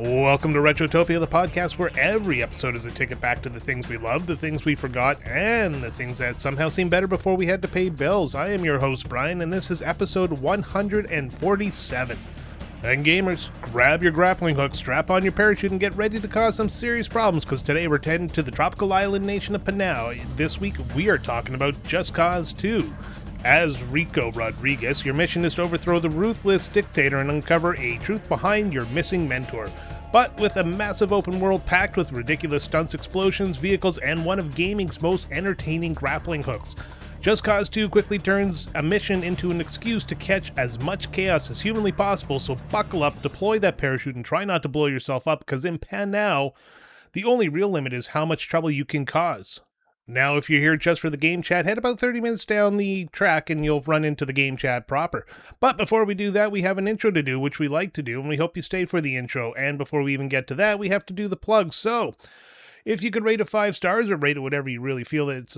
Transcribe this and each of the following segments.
Welcome to Retrotopia, the podcast where every episode is a ticket back to the things we loved, the things we forgot, and the things that somehow seemed better before we had to pay bills. I am your host, Brian, and this is episode 147. And gamers, grab your grappling hook, strap on your parachute, and get ready to cause some serious problems, because today we're heading to the tropical island nation of Panau. This week we are talking about Just Cause 2. As Rico Rodriguez, your mission is to overthrow the ruthless dictator and uncover a truth behind your missing mentor. But with a massive open world packed with ridiculous stunts, explosions, vehicles, and one of gaming's most entertaining grappling hooks, Just Cause 2 quickly turns a mission into an excuse to catch as much chaos as humanly possible, so buckle up, deploy that parachute, and try not to blow yourself up, because in Panau, the only real limit is how much trouble you can cause. Now, if you're here just for the game chat, head about 30 minutes down the track and you'll run into the game chat proper. But before we do that, we have an intro to do, which we like to do, and we hope you stay for the intro. And before we even get to that, we have to do the plugs. So, if you could rate it 5 stars or rate it whatever you really feel it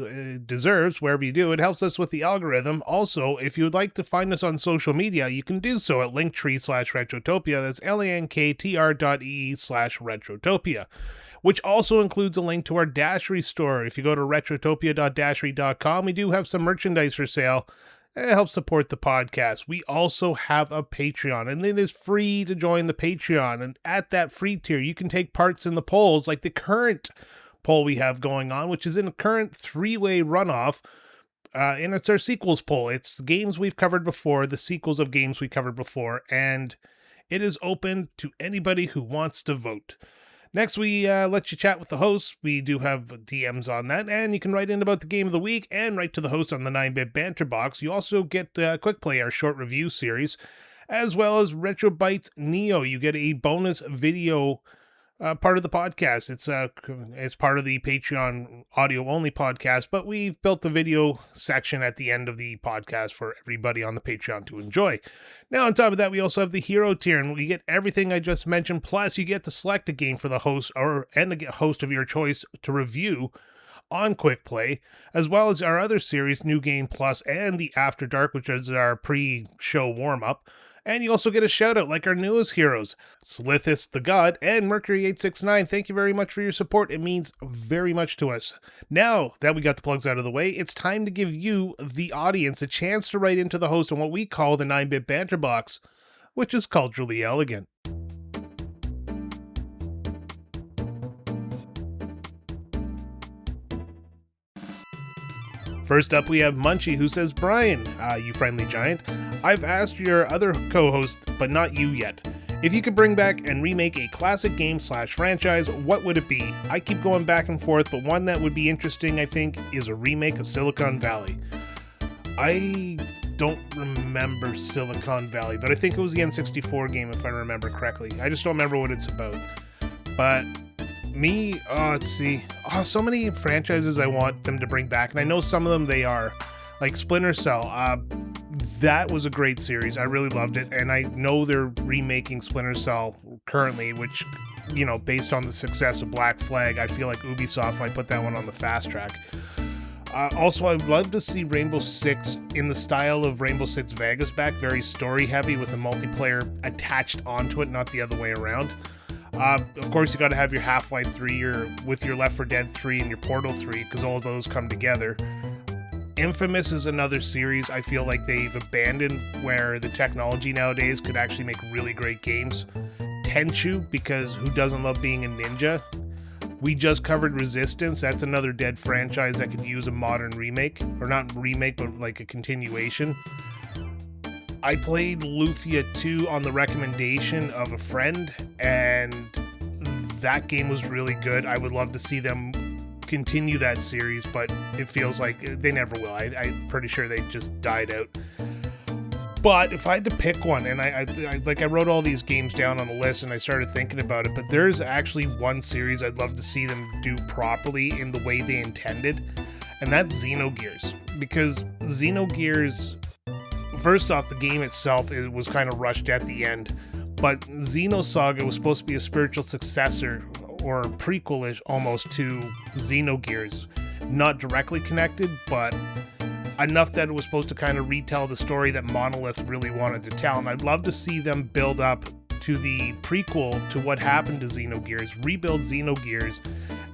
deserves, wherever you do, it helps us with the algorithm. Also, if you would like to find us on social media, you can do so at linktree/Retrotopia. That's linktr.ee/Retrotopia. Which also includes a link to our Dashery store. If you go to retrotopia.dashery.com, we do have some merchandise for sale. It helps support the podcast. We also have a Patreon, and it is free to join the Patreon. And at that free tier, you can take parts in the polls, like the current poll we have going on, which is in a current 3-way runoff. And it's our sequels poll. It's games we've covered before, the sequels of games we covered before, and it is open to anybody who wants to vote. Next, we let you chat with the host. We do have DMs on that, and you can write in about the game of the week and write to the host on the 9-bit banter box. You also get Quick Play, our short review series, as well as Retro Bites Neo. You get a bonus video part of the podcast. It's part of the Patreon audio-only podcast, but we've built the video section at the end of the podcast for everybody on the Patreon to enjoy. Now, on top of that, we also have the hero tier, and we get everything I just mentioned, plus you get to select a game for the host and a host of your choice to review on Quick Play, as well as our other series, New Game Plus and the After Dark, which is our pre-show warm-up. And you also get a shout-out like our newest heroes, Slithis the God and Mercury869. Thank you very much for your support. It means very much to us. Now that we got the plugs out of the way, it's time to give you, the audience, a chance to write into the host on what we call the 9-bit banter box, which is culturally elegant. First up, we have Munchie, who says, Brian, you friendly giant, I've asked your other co-host, but not you yet. If you could bring back and remake a classic game/franchise, what would it be? I keep going back and forth, but one that would be interesting, I think, is a remake of Silicon Valley. I don't remember Silicon Valley, but I think it was the N64 game, if I remember correctly. I just don't remember what it's about. But me, let's see. So many franchises I want them to bring back, and I know some of them they are. Like Splinter Cell, that was a great series. I really loved it, and I know they're remaking Splinter Cell currently, which, you know, based on the success of Black Flag, I feel like Ubisoft might put that one on the fast track. Also, I'd love to see Rainbow Six in the style of Rainbow Six Vegas back, very story-heavy with a multiplayer attached onto it, not the other way around. Of course, you got to have your Half-Life 3 with your Left 4 Dead 3 and your Portal 3, because all of those come together. Infamous is another series I feel like they've abandoned, where the technology nowadays could actually make really great games. Tenchu, because who doesn't love being a ninja? We just covered Resistance. That's another dead franchise that could use a modern remake. Or not remake, but like a continuation. I played Lufia 2 on the recommendation of a friend, and that game was really good. I would love to see them continue that series, but it feels like they never will. I'm pretty sure they just died out. But if I had to pick one, and I wrote all these games down on the list and I started thinking about it, but there's actually one series I'd love to see them do properly in the way they intended, and that's Xenogears. Because Xenogears, first off, the game itself was kind of rushed at the end, but Xenosaga was supposed to be a spiritual successor or prequel-ish almost to Xenogears. Not directly connected, but enough that it was supposed to kind of retell the story that Monolith really wanted to tell. And I'd love to see them build up to the prequel to what happened to Xenogears, rebuild Xenogears,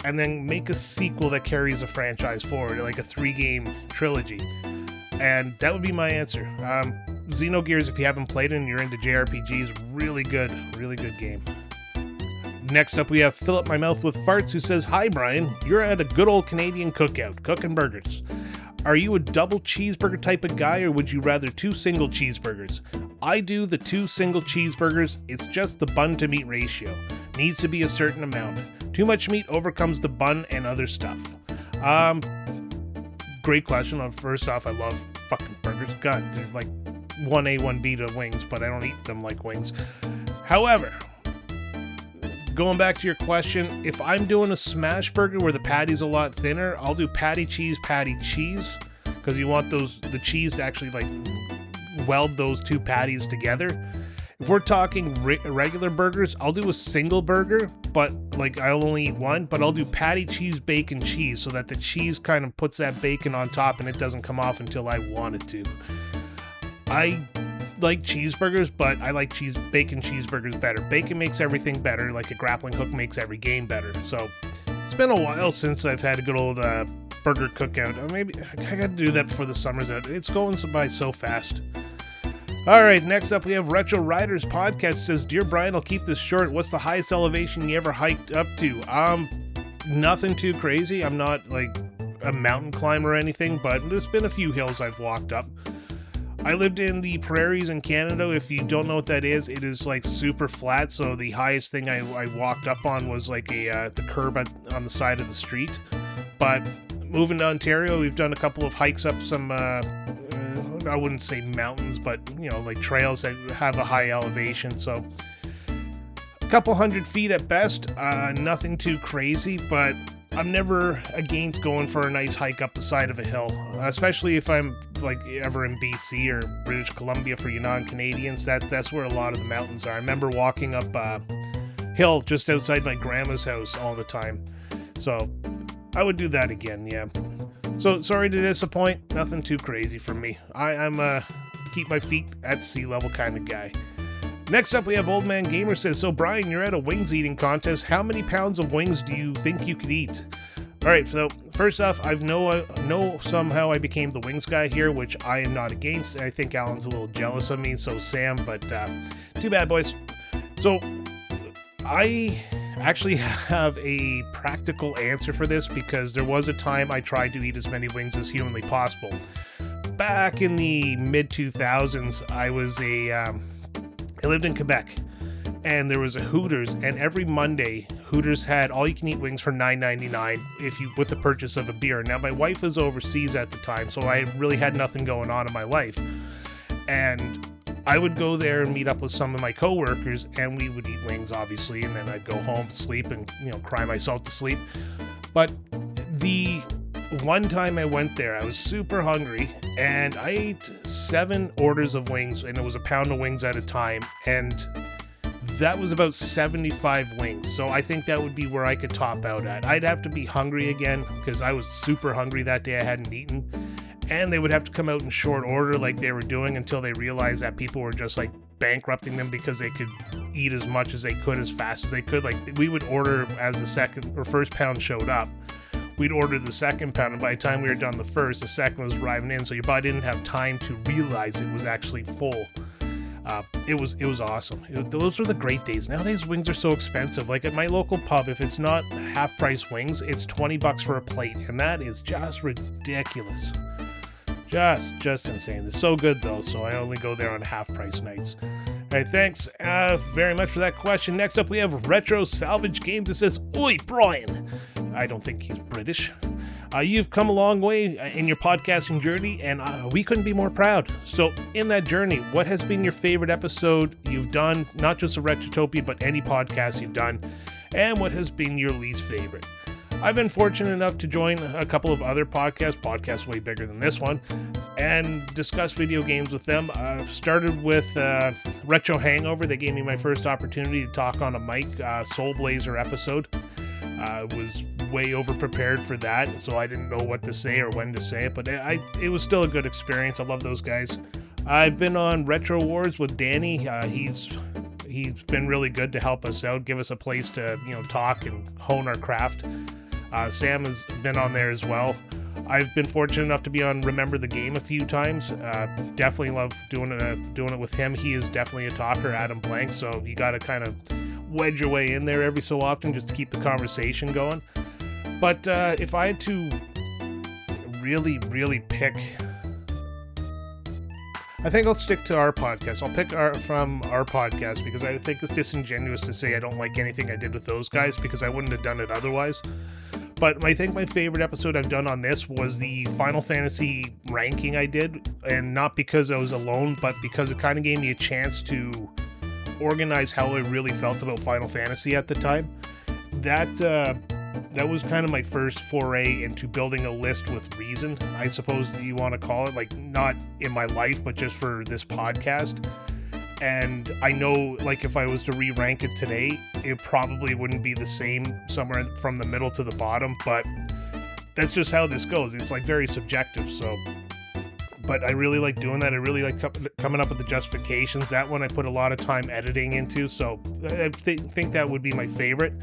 and then make a sequel that carries a franchise forward, like a 3-game trilogy. And that would be my answer. Xenogears, if you haven't played it and you're into JRPGs, really good game. Next up, we have Fill Up My Mouth with Farts, who says, "Hi, Brian. You're at a good old Canadian cookout, cooking burgers. Are you a double cheeseburger type of guy, or would you rather 2 single cheeseburgers? I do the 2 single cheeseburgers. It's just the bun to meat ratio. Needs to be a certain amount. Too much meat overcomes the bun and other stuff." Great question. First off, I love fucking burgers. God, they're like 1A, 1B to wings, but I don't eat them like wings. However, going back to your question, if I'm doing a smash burger where the patty's a lot thinner, I'll do patty cheese, because you want the cheese to actually like weld those 2 patties together. If we're talking regular burgers, I'll do a single burger, but like I'll only eat one, but I'll do patty cheese, bacon, cheese, so that the cheese kind of puts that bacon on top and it doesn't come off until I want it to. I like cheeseburgers, but I like bacon cheeseburgers better. Bacon makes everything better, like a grappling hook makes every game better. So it's been a while since I've had a good old burger cookout. Maybe I got to do that before the summer's out. It's going by so fast. All right, next up we have Retro Riders Podcast. Says, "Dear Brian, I'll keep this short. What's the highest elevation you ever hiked up to?" Nothing too crazy. I'm not like a mountain climber or anything, but there's been a few hills I've walked up. I lived in the prairies in Canada. If you don't know what that is, it is like super flat. So the highest thing I walked up on was like the curb on the side of the street. But moving to Ontario, we've done a couple of hikes up some, I wouldn't say mountains, but like trails that have a high elevation. So a couple 100 feet at best, nothing too crazy, but I'm never against going for a nice hike up the side of a hill, especially if I'm like ever in BC or British Columbia for you non-Canadians. That's where a lot of the mountains are. I remember walking up a hill just outside my grandma's house all the time. So I would do that again, yeah. So sorry to disappoint, nothing too crazy for me. I'm a keep my feet at sea level kind of guy. Next up, we have Old Man Gamer says, "So Brian, you're at a wings eating contest. How many pounds of wings do you think you could eat?" All right, so first off, I know somehow I became the wings guy here, which I am not against. I think Alan's a little jealous of me, so Sam, but too bad, boys. So I actually have a practical answer for this, because there was a time I tried to eat as many wings as humanly possible. Back in the mid-2000s, I lived in Quebec, and there was a Hooters, and every Monday, Hooters had all-you-can-eat wings for $9.99 with the purchase of a beer. Now, my wife was overseas at the time, so I really had nothing going on in my life, and I would go there and meet up with some of my coworkers, and we would eat wings, obviously, and then I'd go home to sleep and, cry myself to sleep. But the one time I went there, I was super hungry, and I ate 7 orders of wings, and it was a pound of wings at a time, and that was about 75 wings. So I think that would be where I could top out at. I'd have to be hungry again, because I was super hungry that day. I hadn't eaten, and they would have to come out in short order like they were doing until they realized that people were just like bankrupting them because they could eat as much as they could as fast as they could. Like, we would order as the second or first pound showed up. We'd order the second pound, and by the time we were done the first, the second was arriving in, so your body didn't have time to realize it was actually full. It was awesome. Those were the great days. Nowadays, wings are so expensive. Like at my local pub, if it's not half-price wings, it's $20 for a plate, and that is just ridiculous. Just insane. It's so good, though, so I only go there on half-price nights. All right, thanks very much for that question. Next up, we have Retro Salvage Games that says, "Oi, Brian." I don't think he's British. You've come a long way in your podcasting journey, and we couldn't be more proud. So in that journey, what has been your favorite episode you've done, not just a Retrotopia, but any podcast you've done, and what has been your least favorite? I've been fortunate enough to join a couple of other podcasts way bigger than this one, and discuss video games with them. I've started with Retro Hangover. They gave me my first opportunity to talk on a mic, Soul Blazer episode. I was way over-prepared for that, so I didn't know what to say or when to say it, but it was still a good experience. I love those guys. I've been on Retro Wars with Danny. He's he's been really good to help us out, give us a place to, talk and hone our craft. Sam has been on there as well. I've been fortunate enough to be on Remember the Game a few times. Definitely love doing it with him. He is definitely a talker, Adam Blank, so you got to kind of wedge your way in there every so often just to keep the conversation going. But if I had to really, really pick, I think I'll stick to our podcast. I'll pick from our podcast because I think it's disingenuous to say I don't like anything I did with those guys because I wouldn't have done it otherwise. But I think my favorite episode I've done on this was the Final Fantasy ranking I did, and not because I was alone, but because it kind of gave me a chance to organize how I really felt about Final Fantasy at the time. That was kind of my first foray into building a list with reason, I suppose you want to call it, like not in my life, but just for this podcast. And I know, like, if I was to re-rank it today, it probably wouldn't be the same somewhere from the middle to the bottom, but that's just how this goes. It's like very subjective, so. But I really like doing that. I really like coming up with the justifications. That one I put a lot of time editing into, so I think that would be my favorite.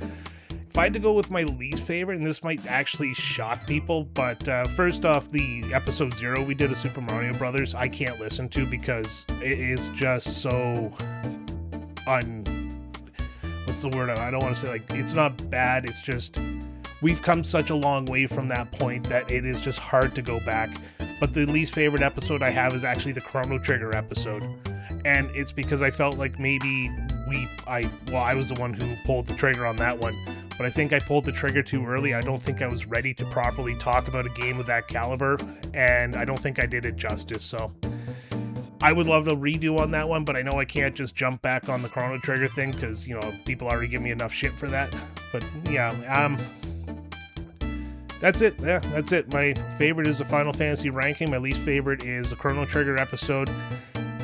If I had to go with my least favorite, and this might actually shock people, but first off, the episode 0 we did of Super Mario Brothers, I can't listen to because it is just so what's the word? I don't want to say, like, it's not bad, it's just we've come such a long way from that point that it is just hard to go back. But the least favorite episode I have is actually the Chrono Trigger episode. And it's because I felt like maybe I was the one who pulled the trigger on that one. But I think I pulled the trigger too early. I don't think I was ready to properly talk about a game of that caliber, and I don't think I did it justice, so I would love to redo on that one, but I know I can't just jump back on the Chrono Trigger thing, because, people already give me enough shit for that. But, yeah, that's it. Yeah, that's it. My favorite is the Final Fantasy ranking. My least favorite is the Chrono Trigger episode.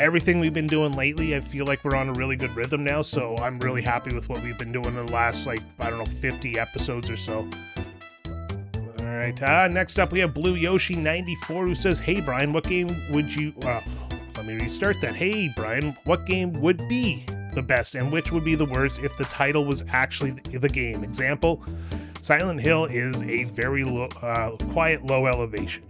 Everything we've been doing lately, I feel like we're on a really good rhythm now, so I'm really happy with what we've been doing in the last, 50 episodes or so. Alright, next up we have Blue Yoshi 94, who says, "Hey Brian, what game would you..." Let me restart that. "Hey Brian, what game would be the best and which would be the worst if the title was actually the game? Example, Silent Hill is a very quiet, low elevation."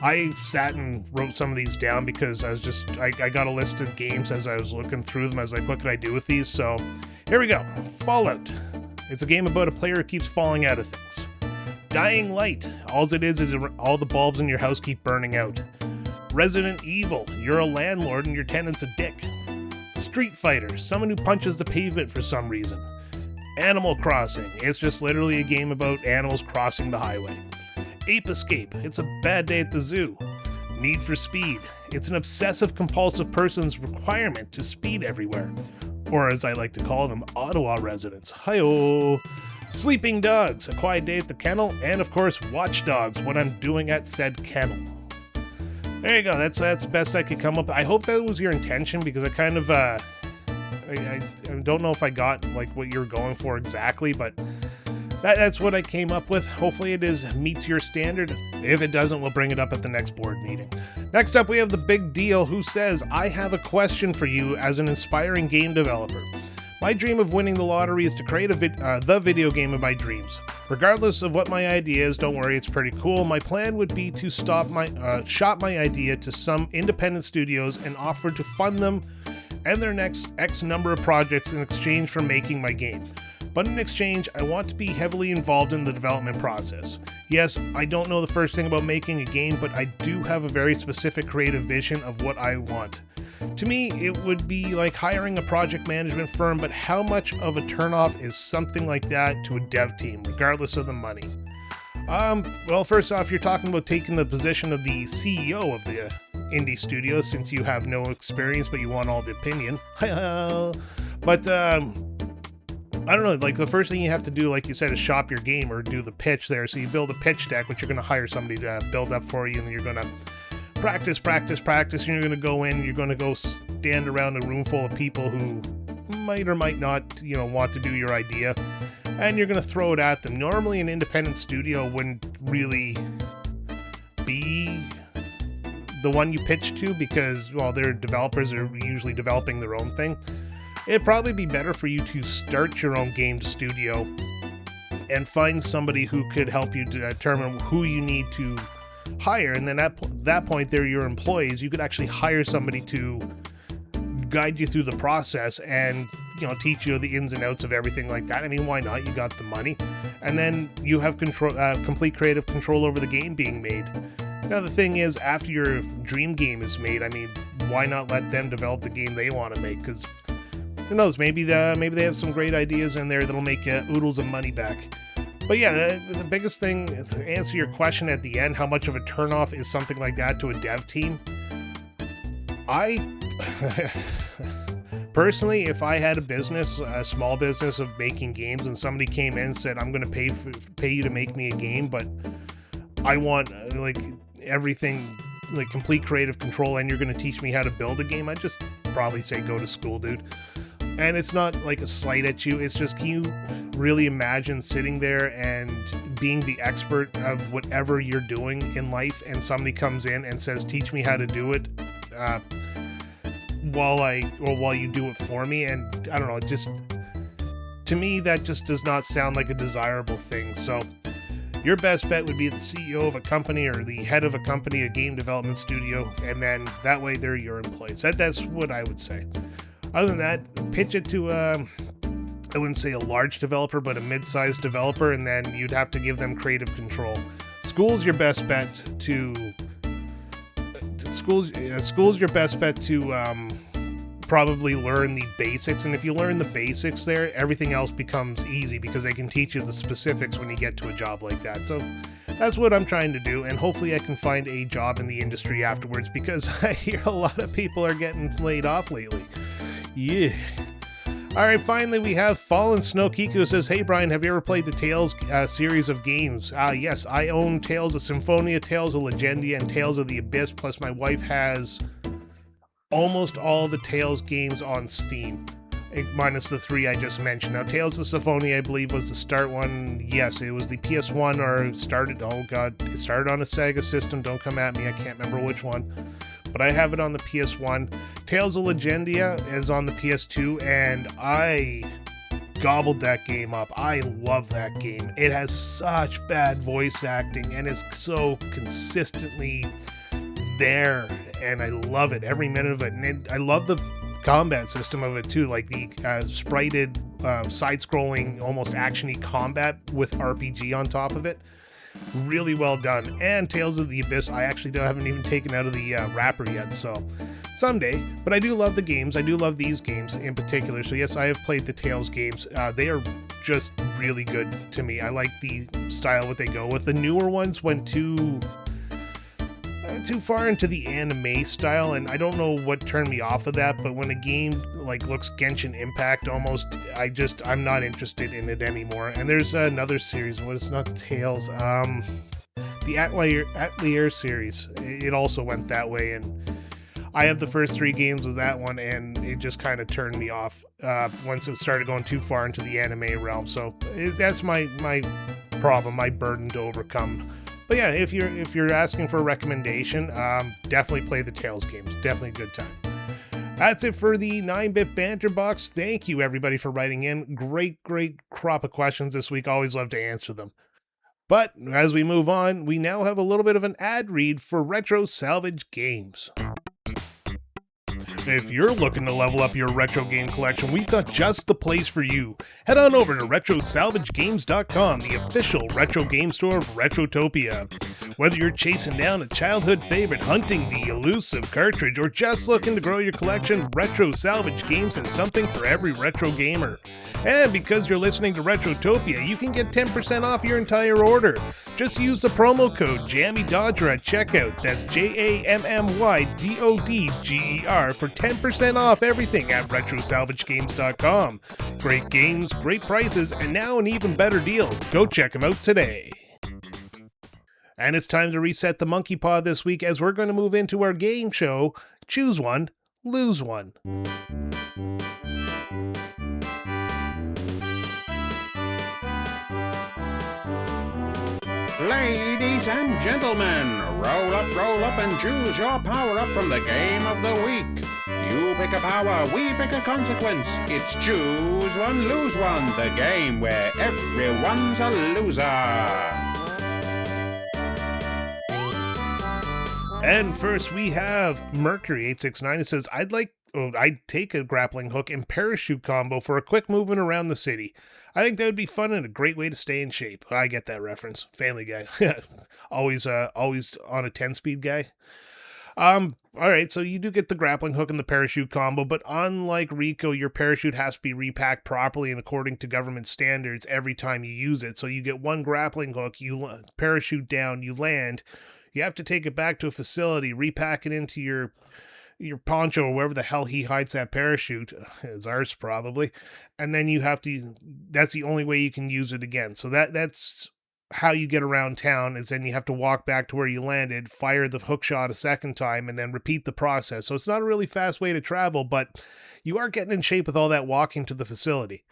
I sat and wrote some of these down because I got a list of games as I was looking through them. I was like, what could I do with these? So here we go. Fallout. It's a game about a player who keeps falling out of things. Dying Light. All it is all the bulbs in your house keep burning out. Resident Evil. You're a landlord and your tenant's a dick. Street Fighter. Someone who punches the pavement for some reason. Animal Crossing. It's just literally a game about animals crossing the highway. Ape Escape. It's a bad day at the zoo. Need for Speed. It's an obsessive-compulsive person's requirement to speed everywhere. Or as I like to call them, Ottawa residents. Hi-oh. Sleeping Dogs. A Quiet Day at the Kennel. And, of course, Watch Dogs. What I'm doing at said kennel. There you go. That's the best I could come up with. I hope that was your intention, because I kind of, I don't know if I got, what you're going for exactly, but that's what I came up with. Hopefully it meets your standard. If it doesn't, we'll bring it up at the next board meeting. Next up, we have The Big Deal, who says, "I have a question for you as an inspiring game developer. My dream of winning the lottery is to create the video game of my dreams. Regardless of what my idea is, don't worry, it's pretty cool. My plan would be to shop my idea to some independent studios and offer to fund them and their next X number of projects in exchange for making my game. But in exchange, I want to be heavily involved in the development process. Yes, I don't know the first thing about making a game, but I do have a very specific creative vision of what I want. To me, it would be like hiring a project management firm, but how much of a turnoff is something like that to a dev team, regardless of the money?" Well, first off, you're talking about taking the position of the CEO of the indie studio, since you have no experience, but you want all the opinion. But, I don't know, the first thing you have to do, like you said, is shop your game or do the pitch there. So you build a pitch deck, which you're going to hire somebody to build up for you, and then you're going to practice, and you're going to go in, you're going to go stand around a room full of people who might or might not, want to do your idea, and you're going to throw it at them. Normally, an independent studio wouldn't really be the one you pitch to because, well, their developers are usually developing their own thing. it'd probably be better for you to start your own game studio and find somebody who could help you to determine who you need to hire. And then at that point, they're your employees. You could actually hire somebody to guide you through the process and, you know, teach you the ins and outs of everything like that. I mean, why not? You got the money. And then you have complete creative control over the game being made. Now, the thing is, after your dream game is made, I mean, why not let them develop the game they want to make? Because who knows, maybe they have some great ideas in there that'll make oodles of money back. But yeah, the biggest thing, to answer your question at the end, how much of a turnoff is something like that to a dev team? Personally, if I had a small business of making games, and somebody came in and said, I'm going to pay you to make me a game, but I want like everything, like complete creative control, and you're going to teach me how to build a game, I'd just probably say, go to school, dude. And it's not like a slight at you, it's just, can you really imagine sitting there and being the expert of whatever you're doing in life, and somebody comes in and says, teach me how to do it, while you do it for me? And I don't know, just to me that just does not sound like a desirable thing. So your best bet would be the CEO of a company or the head of a company, a game development studio, and then that way they're your employees. That's what I would say. Other than that, pitch it to I wouldn't say a large developer, but a mid-sized developer, and then you'd have to give them creative control. School's your best bet to probably learn the basics, and if you learn the basics there, everything else becomes easy because they can teach you the specifics when you get to a job like that. So that's what I'm trying to do, and hopefully I can find a job in the industry afterwards, because I hear a lot of people are getting laid off lately. Yeah. Alright, finally we have Fallen Snow Kiku, who says, hey Brian, have you ever played the Tales series of games? Yes, I own Tales of Symphonia, Tales of Legendia, and Tales of the Abyss, plus my wife has almost all the Tales games on Steam, minus the 3 I just mentioned. Now, Tales of Symphonia, I believe, was the start one. Yes, it was the PS1, or it started on a Sega system. Don't come at me, I can't remember which one. But I have it on the PS1. Tales of Legendia is on the PS2, and I gobbled that game up. I love that game. It has such bad voice acting, and it's so consistently there, and I love it, every minute of it. And I love the combat system of it too, like the sprited, side-scrolling, almost action-y combat with RPG on top of it. Really well done. And Tales of the Abyss, I actually haven't even taken out of the wrapper yet, so someday. But I do love the games. I do love these games in particular. So yes, I have played the Tales games. They are just really good to me. I like the style what they go with. The newer ones went too far into the anime style, and I don't know what turned me off of that, but when a game like looks Genshin Impact almost, I'm not interested in it anymore. And there's another series, it's not Tales, the Atelier series, it also went that way, and I have the first 3 games of that one, and it just kind of turned me off once it started going too far into the anime realm. So that's my problem, my burden to overcome. But yeah, if you're asking for a recommendation, definitely play the Tales games. Definitely a good time. That's it for the 9-Bit Banter Box. Thank you, everybody, for writing in. Great crop of questions this week. Always love to answer them. But as we move on, we now have a little bit of an ad read for Retro Salvage Games. If you're looking to level up your retro game collection, we've got just the place for you. Head on over to RetroSalvageGames.com, the official retro game store of Retrotopia. Whether you're chasing down a childhood favorite, hunting the elusive cartridge, or just looking to grow your collection, Retro Salvage Games has something for every retro gamer. And because you're listening to Retrotopia, you can get 10% off your entire order. Just use the promo code JammyDodger at checkout. That's JAMMYDODGER for 10% off everything at RetroSalvageGames.com. Great games, great prices, and now an even better deal. Go check them out today. And it's time to reset the monkey paw this week, as we're going to move into our game show, Choose One, Lose One. Ladies and gentlemen, roll up and choose your power-up from the game of the week. You pick a power, we pick a consequence. It's choose one, lose one, the game where everyone's a loser. And first we have Mercury869. It says, I'd take a grappling hook and parachute combo for a quick movement around the city. I think that would be fun and a great way to stay in shape. I get that reference. Family Guy. always on a 10-speed guy. Alright, so you do get the grappling hook and the parachute combo, but unlike Rico, your parachute has to be repacked properly and according to government standards every time you use it. So you get one grappling hook, you parachute down, you land, you have to take it back to a facility, repack it into your poncho or wherever the hell he hides that parachute, is ours probably, and then that's the only way you can use it again. So that's how you get around town, is then you have to walk back to where you landed, fire the hook shot a second time, and then repeat the process. So it's not a really fast way to travel, but you are getting in shape with all that walking to the facility.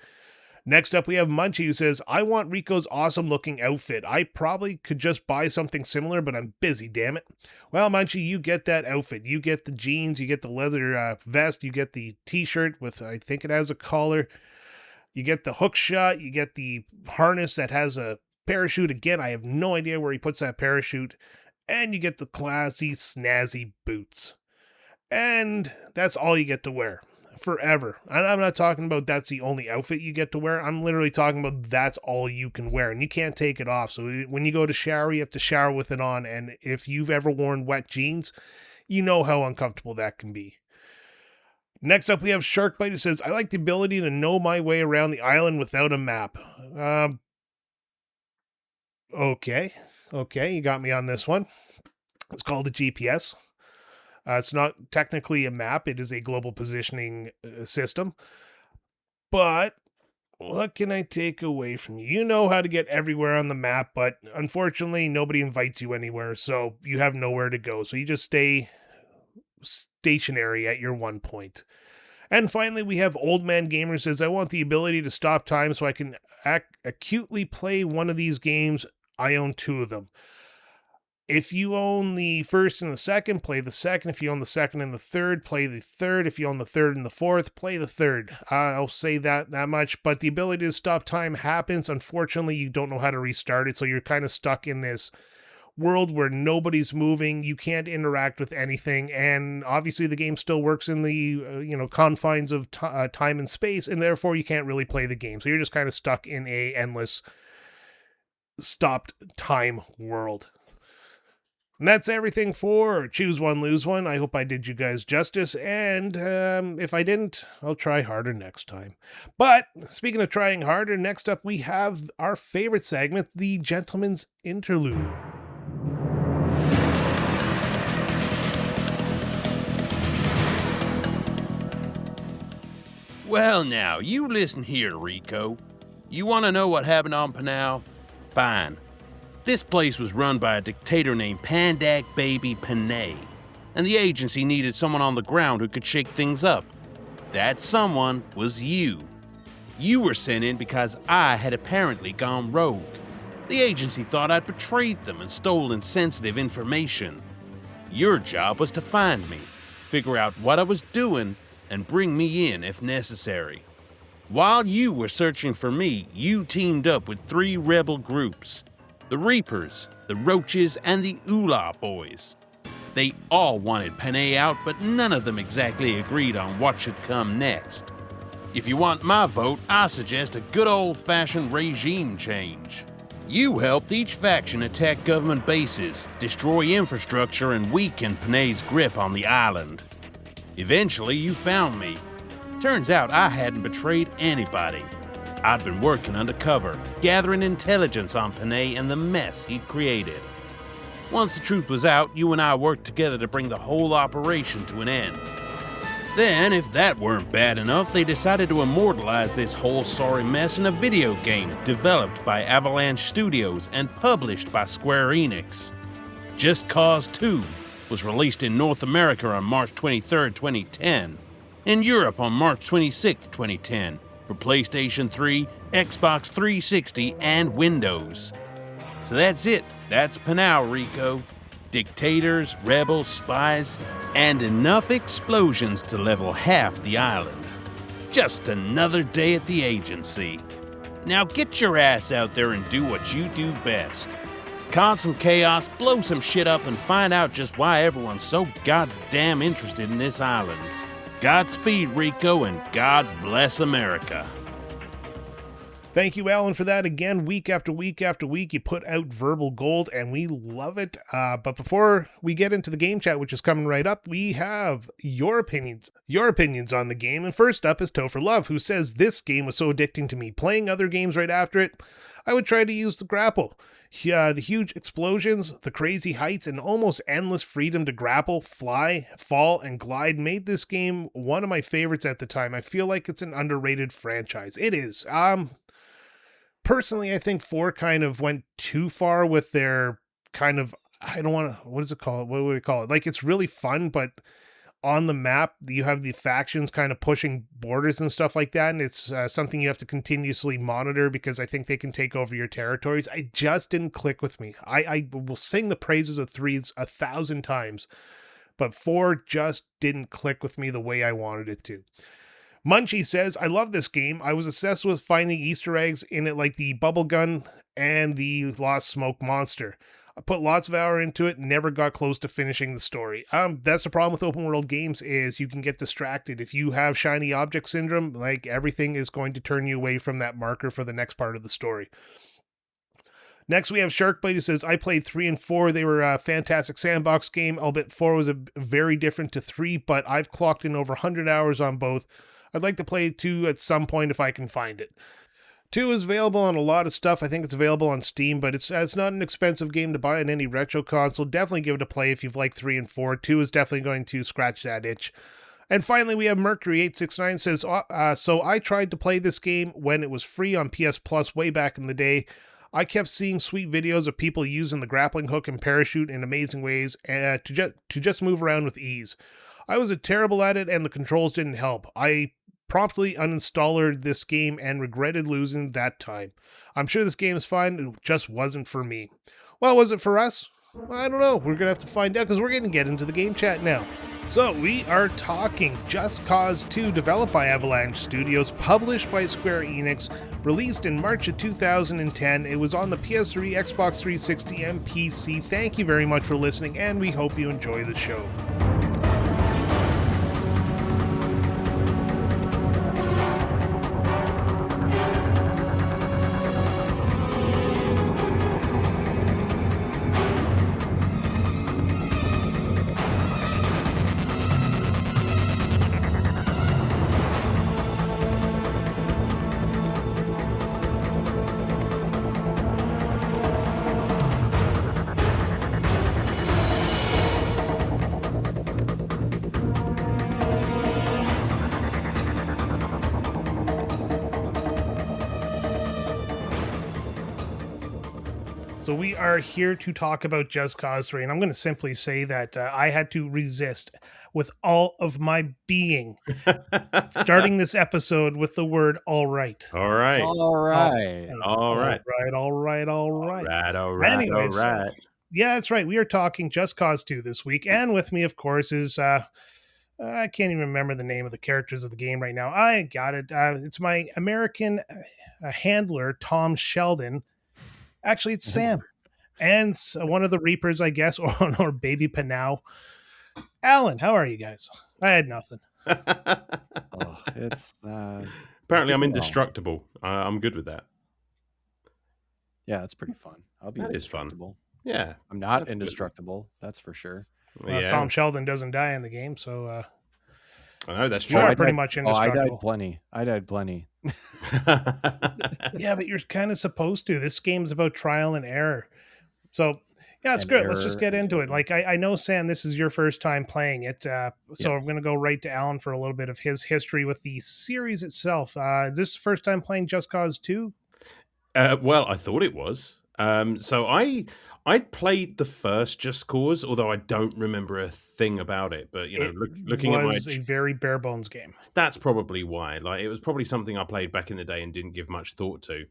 Next up, we have Munchie, who says, I want Rico's awesome-looking outfit. I probably could just buy something similar, but I'm busy, damn it. Well, Munchie, you get that outfit. You get the jeans, you get the leather vest, you get the t-shirt with, I think it has a collar. You get the hook shot, you get the harness that has a parachute. Again, I have no idea where he puts that parachute. And you get the classy, snazzy boots. And that's all you get to wear. Forever. And I'm not talking about that's the only outfit you get to wear. I'm literally talking about that's all you can wear, and you can't take it off. So when you go to shower, you have to shower with it on, and if you've ever worn wet jeans, you know how uncomfortable that can be. Next up, we have Sharkbite, who says, I like the ability to know my way around the island without a map. Okay, you got me on this one. It's called a GPS. It's not technically a map. It is a global positioning system. But what can I take away from you? You know how to get everywhere on the map, but unfortunately, nobody invites you anywhere, so you have nowhere to go. So you just stay stationary at your one point. And finally, we have Old Man Gamer, who says, I want the ability to stop time so I can acutely play one of these games. I own 2 of them. If you own the first and the second, play the second. If you own the second and the third, play the third. If you own the third and the fourth, play the third. I'll say that much. But the ability to stop time happens. Unfortunately, you don't know how to restart it, so you're kind of stuck in this world where nobody's moving. You can't interact with anything, and obviously the game still works in the confines of time and space, and therefore you can't really play the game. So you're just kind of stuck in a endless stopped time world. And that's everything for Choose One, Lose One. I hope I did you guys justice, and if I didn't, I'll try harder next time. But speaking of trying harder, next up we have our favorite segment, the Gentleman's Interlude. Well now, you listen here, Rico. You want to know what happened on Panau? Fine. This place was run by a dictator named Pandak Baby Panay, and the agency needed someone on the ground who could shake things up. That someone was you. You were sent in because I had apparently gone rogue. The agency thought I'd betrayed them and stolen sensitive information. Your job was to find me, figure out what I was doing, and bring me in if necessary. While you were searching for me, you teamed up with 3 rebel groups. The Reapers, the Roaches, and the Oolah Boys. They all wanted Panay out, but none of them exactly agreed on what should come next. If you want my vote, I suggest a good old-fashioned regime change. You helped each faction attack government bases, destroy infrastructure, and weaken Panay's grip on the island. Eventually, you found me. Turns out I hadn't betrayed anybody. I'd been working undercover, gathering intelligence on Panay and the mess he'd created. Once the truth was out, you and I worked together to bring the whole operation to an end. Then, if that weren't bad enough, they decided to immortalize this whole sorry mess in a video game developed by Avalanche Studios and published by Square Enix. Just Cause 2 was released in North America on March 23, 2010, in Europe on March 26, 2010, for PlayStation 3, Xbox 360, and Windows. So that's it. That's Panau, Rico. dictators, rebels, spies, and enough explosions to level half the island. Just another day at the agency. Now get your ass out there and do what you do best. Cause some chaos, blow some shit up, and find out just why everyone's so goddamn interested in this island. Godspeed, Rico, and God bless America. Thank you, Alan, for that. Again, week after week after week, you put out verbal gold, and we love it. But before we get into the game chat, which is coming right up, we have your opinions on the game. And first up is Topher Love, who says, this game was so addicting to me. Playing other games right after it, I would try to use the grapple. The huge explosions, the crazy heights, and almost endless freedom to grapple, fly, fall, and glide made this game one of my favorites at the time. I feel like it's an underrated franchise. It is. Personally, I think 4 kind of went too far with their kind of, I don't want to, what is it called? What would we call it? Like, it's really fun, but on the map, you have the factions kind of pushing borders and stuff like that, and it's something you have to continuously monitor because I think they can take over your territories. I just didn't click with me. I will sing the praises of 3 1,000 times, but 4 just didn't click with me the way I wanted it to. Munchie says, I love this game. I was obsessed with finding Easter eggs in it, like the bubble gun and the lost smoke monster. I put lots of hour into it, never got close to finishing the story. That's the problem with open world games, is you can get distracted. If you have shiny object syndrome, like, everything is going to turn you away from that marker for the next part of the story. Next, we have Sharkbite, who says, I played 3 and 4. They were a fantastic sandbox game, albeit 4 was very different to 3, but I've clocked in over 100 hours on both. I'd like to play 2 at some point if I can find it. 2 is available on a lot of stuff. I think it's available on Steam, but it's not an expensive game to buy on any retro console. Definitely give it a play if you've liked 3 and 4. 2 is definitely going to scratch that itch. And finally, we have Mercury869 says, so I tried to play this game when it was free on PS Plus way back in the day. I kept seeing sweet videos of people using the grappling hook and parachute in amazing ways to just move around with ease. I was terrible at it, and the controls didn't help. I promptly uninstalled this game and regretted losing that time. I'm sure this game is fine, it just wasn't for me. Well, was it for us? I don't know. We're going to have to find out because we're going to get into the game chat now. So we are talking Just Cause 2, developed by Avalanche Studios, published by Square Enix, released in March of 2010. It was on the PS3, Xbox 360, and PC. Thank you very much for listening, and we hope you enjoy the show. So we are here to talk about Just Cause 3, and I'm going to simply say that I had to resist with all of my being starting this episode with the word all right. All right. All right. All right. Anyways, yeah, that's right. We are talking Just Cause 2 this week, and with me, of course, is I can't even remember the name of the characters of the game right now. I got it. It's my American handler, Tom Sheldon. Actually, it's Sam. And one of the Reapers, I guess, or baby Panau. Alan, how are you guys? I had nothing. It's apparently I'm indestructible. I'm good with that. Yeah, it's pretty fun. That is fun. Yeah. I'm not indestructible, that's for sure. Well, yeah. Tom Sheldon doesn't die in the game, so I know that's true. You are pretty much indestructible. I died plenty. Yeah, but you're kind of supposed to. This game's about trial and error. So, yeah, screw it. Let's just get into it. Like, I know, Sam, this is your first time playing it. So yes. I'm going to go right to Alan for a little bit of his history with the series itself. Is this the first time playing Just Cause 2? Well, I thought it was. So I'd played the first Just Cause, although I don't remember a thing about it. But, you know, looking at a very bare bones game. That's probably why. Like, it was probably something I played back in the day and didn't give much thought to.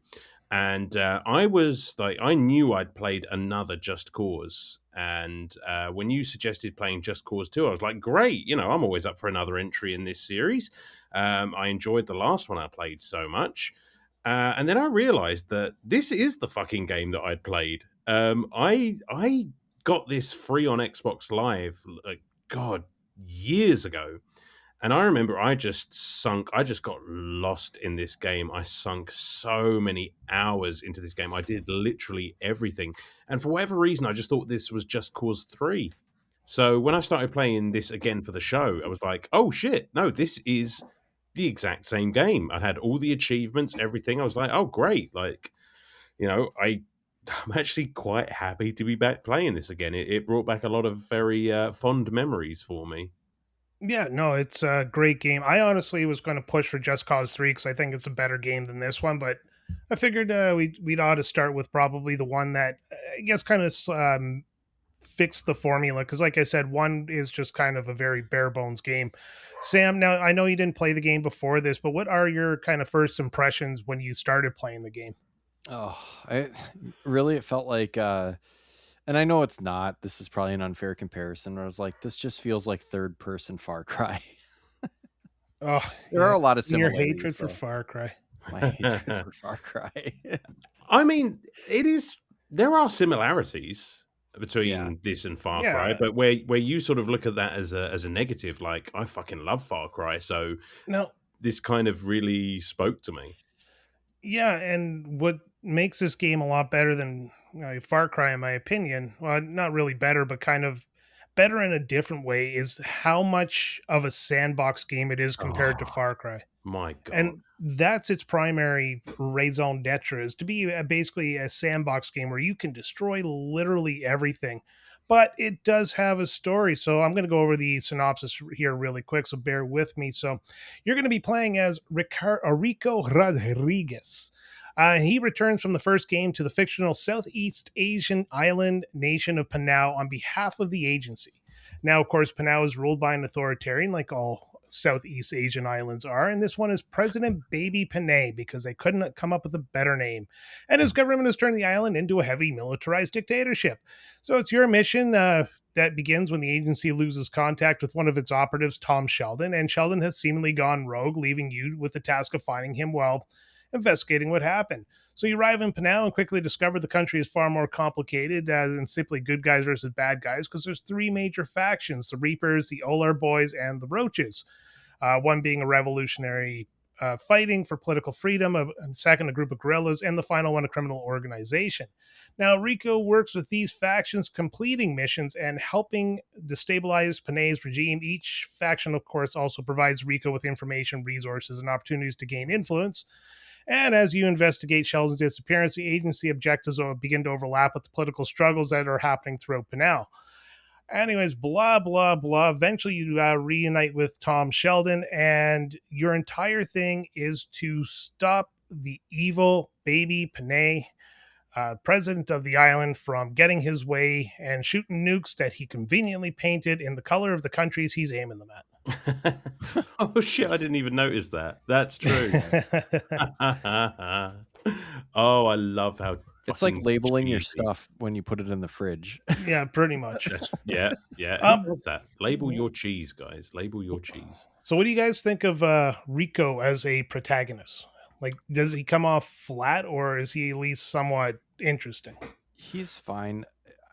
And I was like, I knew I'd played another Just Cause, and when you suggested playing Just Cause 2, I was like, great, I'm always up for another entry in this series. I enjoyed the last one I played so much. And then I realized that this is the fucking game that I'd played. I got this free on Xbox Live, like, God, years ago. And I remember I just got lost in this game. I sunk so many hours into this game. I did literally everything. And for whatever reason, I just thought this was Just Cause 3. So when I started playing this again for the show, I was like, oh shit, no, this is the exact same game. I had all the achievements, everything. I was like, oh great. Like, I'm actually quite happy to be back playing this again. It brought back a lot of very fond memories for me. Yeah, no, it's a great game. I honestly was going to push for Just Cause 3 because I think it's a better game than this one, but I figured we'd ought to start with probably the one that I guess kind of fixed the formula because, like I said, one is just kind of a very bare bones game. Sam, now I know you didn't play the game before this, but what are your kind of first impressions when you started playing the game? Oh, it felt like, and I know it's not. This is probably an unfair comparison. But I was like, this just feels like third person Far Cry. Oh, There are a lot of your similarities. hatred for though. Far Cry. My hatred for Far Cry. I mean, there are similarities between this and Far Cry, but where you sort of look at that as a negative, like, I fucking love Far Cry, so no, this kind of really spoke to me. Yeah, and what makes this game a lot better than Far Cry, in my opinion, well, not really better, but kind of better in a different way, is how much of a sandbox game it is compared to Far Cry. My God. And that's its primary raison d'etre, is to be basically a sandbox game where you can destroy literally everything. But it does have a story. So I'm going to go over the synopsis here really quick. So bear with me. So you're going to be playing as Rico Rodriguez. He returns from the first game to the fictional Southeast Asian island nation of Panau on behalf of the agency. Now, of course, Panau is ruled by an authoritarian, like all Southeast Asian islands are, and this one is President Baby Panay because they couldn't come up with a better name. And his government has turned the island into a heavy militarized dictatorship. So it's your mission that begins when the agency loses contact with one of its operatives, Tom Sheldon, and Sheldon has seemingly gone rogue, leaving you with the task of finding him while investigating what happened. So you arrive in Panau and quickly discover the country is far more complicated than simply good guys versus bad guys, because there's three major factions: the Reapers, the Olar Boys, and the Roaches. One being a revolutionary fighting for political freedom, and second, a group of guerrillas, and the final one, a criminal organization. Now, Rico works with these factions, completing missions and helping destabilize Panay's regime. Each faction, of course, also provides Rico with information, resources, and opportunities to gain influence. And as you investigate Sheldon's disappearance, the agency objectives will begin to overlap with the political struggles that are happening throughout Panau. Anyways, blah, blah, blah. Eventually, you reunite with Tom Sheldon, and your entire thing is to stop the evil Baby Panay, president of the island, from getting his way and shooting nukes that he conveniently painted in the color of the countries he's aiming them at. Oh shit, I didn't even notice that. That's true. Oh, I love how it's like labeling your cheesy. stuff when you put it in the fridge. Yeah, pretty much. Yeah. Who does that? Label your cheese, guys. Label your cheese. So what do you guys think of Rico as a protagonist? Like, does he come off flat, or is he at least somewhat interesting? He's fine.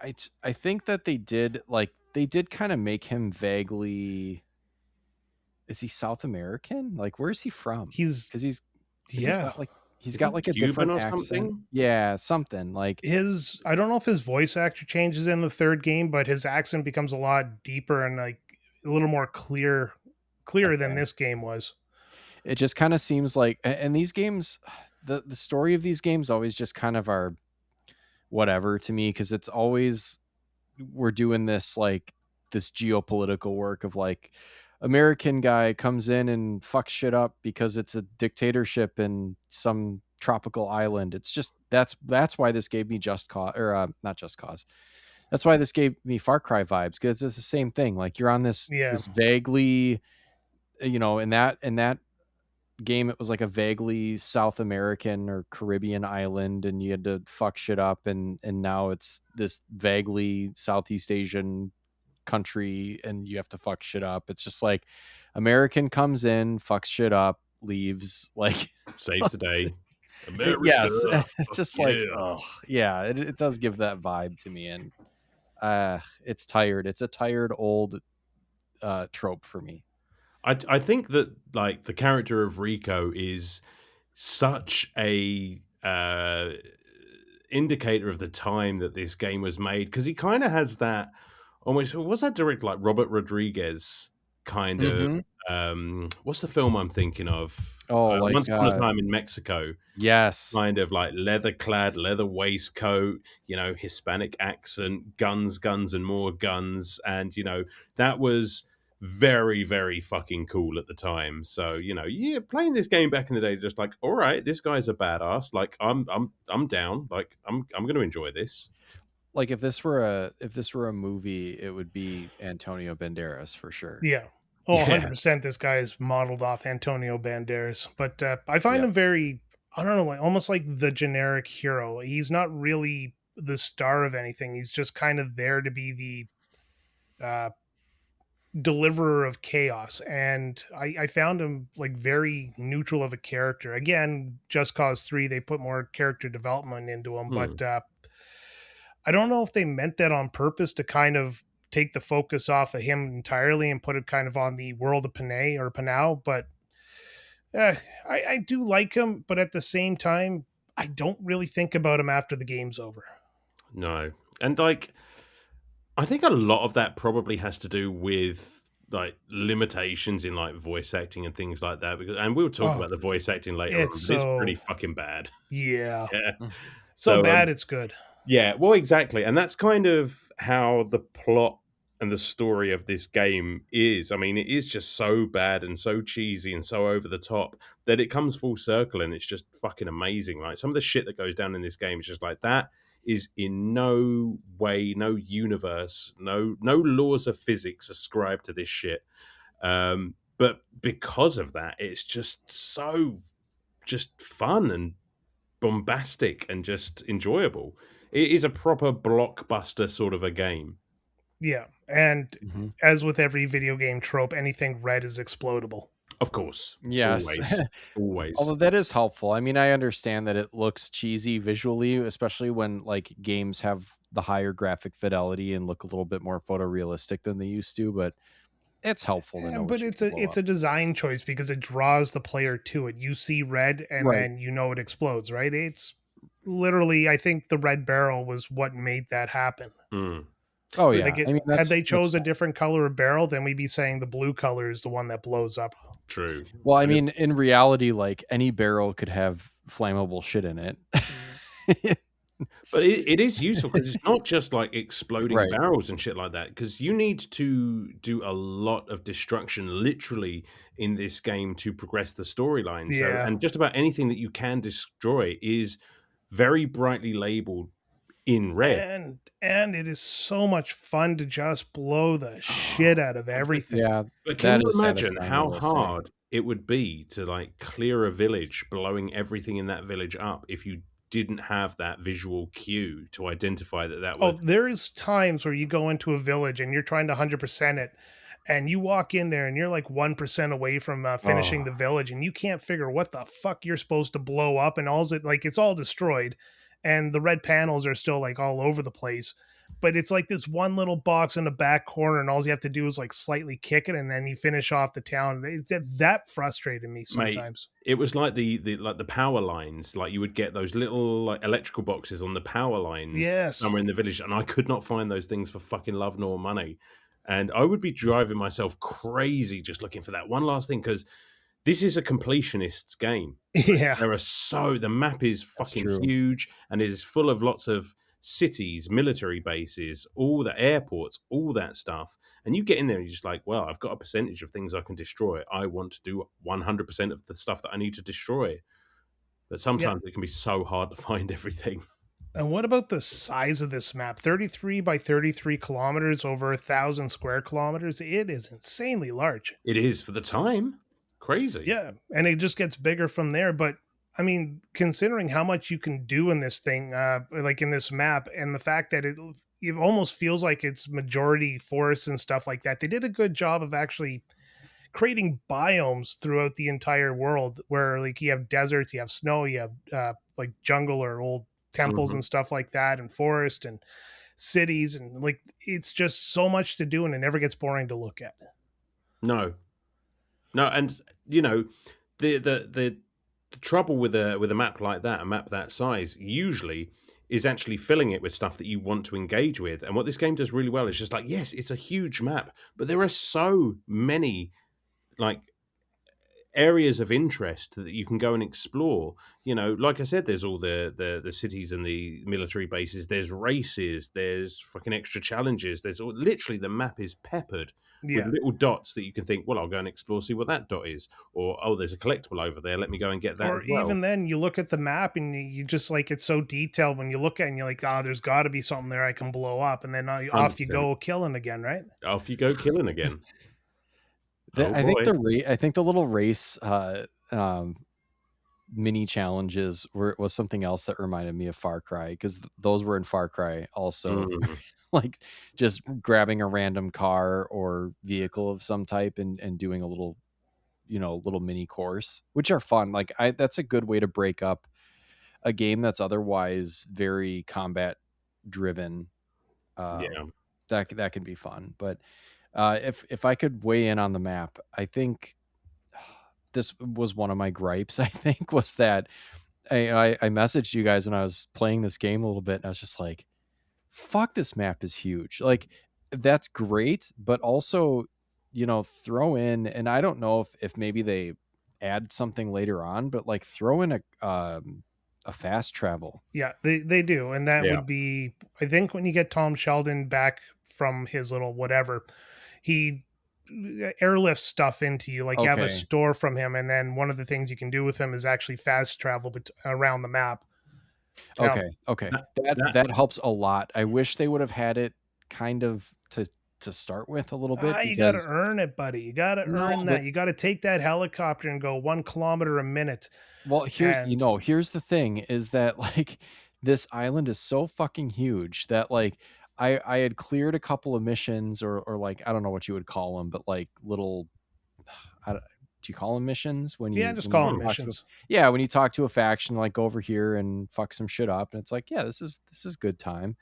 I think that they did kind of make him vaguely. Is he South American? Like, where's he from? He's got like a Cuban different or accent. something? Yeah, something like I don't know if his voice actor changes in the third game, but his accent becomes a lot deeper and like a little more clearer than this game was. It just kind of seems like, and these games, the story of these games always just kind of are whatever to me, because it's always, we're doing this like this geopolitical work of like, American guy comes in and fucks shit up because it's a dictatorship in some tropical island. It's just that's why this gave me not Just Cause. That's why this gave me Far Cry vibes, because it's the same thing. Like, you're on this vaguely, in that game, it was like a vaguely South American or Caribbean island, and you had to fuck shit up, and now it's this vaguely Southeast Asian country, and you have to fuck shit up. It's just like American comes in, fucks shit up, leaves. Like, Saves the day. America. yes, it's just yeah. like, oh yeah, it does give that vibe to me, and it's tired. It's a tired old trope for me. I think that like the character of Rico is such a indicator of the time that this game was made, because he kind of has that almost, was that direct like Robert Rodriguez kind of what's the film I'm thinking of? Like Once Upon a Time in Mexico. Yes. Kind of like leather clad, leather waistcoat, Hispanic accent, guns and more guns. And, that was very, very fucking cool at the time. So, playing this game back in the day, just like, all right, this guy's a badass. Like, I'm down. Like, I'm going to enjoy this. Like if this were a movie, it would be Antonio Banderas for sure. Yeah. Oh, 100%. This guy is modeled off Antonio Banderas, but I find him very, I don't know, like almost like the generic hero. He's not really the star of anything. He's just kind of there to be the deliverer of chaos. And I found him like very neutral of a character. Again, Just Cause 3, they put more character development into him, but I don't know if they meant that on purpose to kind of take the focus off of him entirely and put it kind of on the world of Panau, but I do like him, but at the same time, I don't really think about him after the game's over. No. And like, I think a lot of that probably has to do with like limitations in like voice acting and things like that, and we'll talk about the voice acting later on, but it's pretty fucking bad. Yeah. So bad it's good. Yeah, well, exactly. And that's kind of how the plot and the story of this game is. I mean, it is just so bad and so cheesy and so over the top that it comes full circle, and it's just fucking amazing. Like, some of the shit that goes down in this game is just like, that is in no way, no universe, no laws of physics ascribed to this shit. But because of that, it's just so just fun and bombastic and just enjoyable. It is a proper blockbuster sort of a game. Yeah, and as with every video game trope, anything red is explodable. Of course. Yes. Always. Although that is helpful. I mean, I understand that it looks cheesy visually, especially when like games have the higher graphic fidelity and look a little bit more photorealistic than they used to, but it's helpful to know. But it's a design choice because it draws the player to it. You see red and then it explodes, right? It's literally, I think the red barrel was what made that happen. Oh yeah. Like had they chose a different color of barrel, then we'd be saying the blue color is the one that blows up. True. Well, I mean, in reality, like any barrel could have flammable shit in it. But it is useful because it's not just like exploding barrels and shit like that, because you need to do a lot of destruction literally in this game to progress the storyline. So, and just about anything that you can destroy is very brightly labeled in red. And it is so much fun to just blow the shit out of everything. Yeah. But can you imagine how hard it would be to like clear a village, blowing everything in that village up if you didn't have that visual cue to identify that was... there is times where you go into a village and you're trying to 100% it, and you walk in there and you're like 1% away from finishing the village, and you can't figure what the fuck you're supposed to blow up, and it's all destroyed, and the red panels are still like all over the place. But it's like this one little box in the back corner, and all you have to do is like slightly kick it, and then you finish off the town. That frustrated me sometimes. Mate, it was like the power lines. Like you would get those little like electrical boxes on the power lines somewhere in the village, and I could not find those things for fucking love nor money. And I would be driving myself crazy just looking for that one last thing, because this is a completionist's game. Yeah, the map is fucking huge, and it is full of lots of cities, military bases, all the airports, all that stuff. And you get in there and you're just like, well, I've got a percentage of things I can destroy. I want to do 100% of the stuff that I need to destroy. But sometimes it can be so hard to find everything. And what about the size of this map? 33 by 33 kilometers over 1,000 square kilometers. It is insanely large. It is for the time. Crazy. Yeah, and it just gets bigger from there. But I mean, considering how much you can do in this thing, like in this map, and the fact that it almost feels like it's majority forests and stuff like that, they did a good job of actually creating biomes throughout the entire world, where like you have deserts, you have snow, you have like jungle or old temples Hmm. and stuff like that, and forest and cities, and like it's just so much to do, and it never gets boring to look at. No, no, and you know, the trouble with a map like that, a map that size, usually is actually filling it with stuff that you want to engage with. And what this game does really well is just like, yes, it's a huge map, but there are so many like areas of interest that you can go and explore. You know, like I said, there's all the cities and the military bases. There's races. There's fucking extra challenges. There's all, literally the map is peppered with Yeah. little dots that you can think, well, I'll go and explore, see what that dot is, or oh, there's a collectible over there. Let me go and get that Or as well. even then, you look at the map and you just like it's so detailed. When you look at it and you're like, oh, there's got to be something there I can blow up, and then off you 100%. go killing again, right? Off you go killing again. Oh I think boy. I think the little race mini challenges was something else that reminded me of Far Cry, because those were in Far Cry also. Mm. Like just grabbing a random car or vehicle of some type and doing a little, little mini course, which are fun. Like that's a good way to break up a game that's otherwise very combat driven. Yeah. That can be fun. But if I could weigh in on the map, I think this was one of my gripes. I think was that I messaged you guys when I was playing this game a little bit, and I was just like, "Fuck, this map is huge." Like, that's great, but also, throw in, and I don't know if maybe they add something later on, but like throw in a fast travel. Yeah, they do, and that Yeah. would be, I think, when you get Tom Sheldon back from his little whatever, he airlifts stuff into you. Like you have a Okay. store from him, and then one of the things you can do with him is actually fast travel around the map. Now, Okay. That, That that that helps a lot. I wish they would have had it kind of to start with a little bit, you got to because earn it, buddy. You got to no, earn but that. You got to take that helicopter and go 1 kilometer a minute. well, And here's the thing is that like this island is so fucking huge that like I had cleared a couple of missions, or like I don't know what you would call them, but like little do you call them missions when yeah, you just when you call them talk to missions. when you talk to a faction, like go over here and fuck some shit up, and it's like, yeah, this is good time.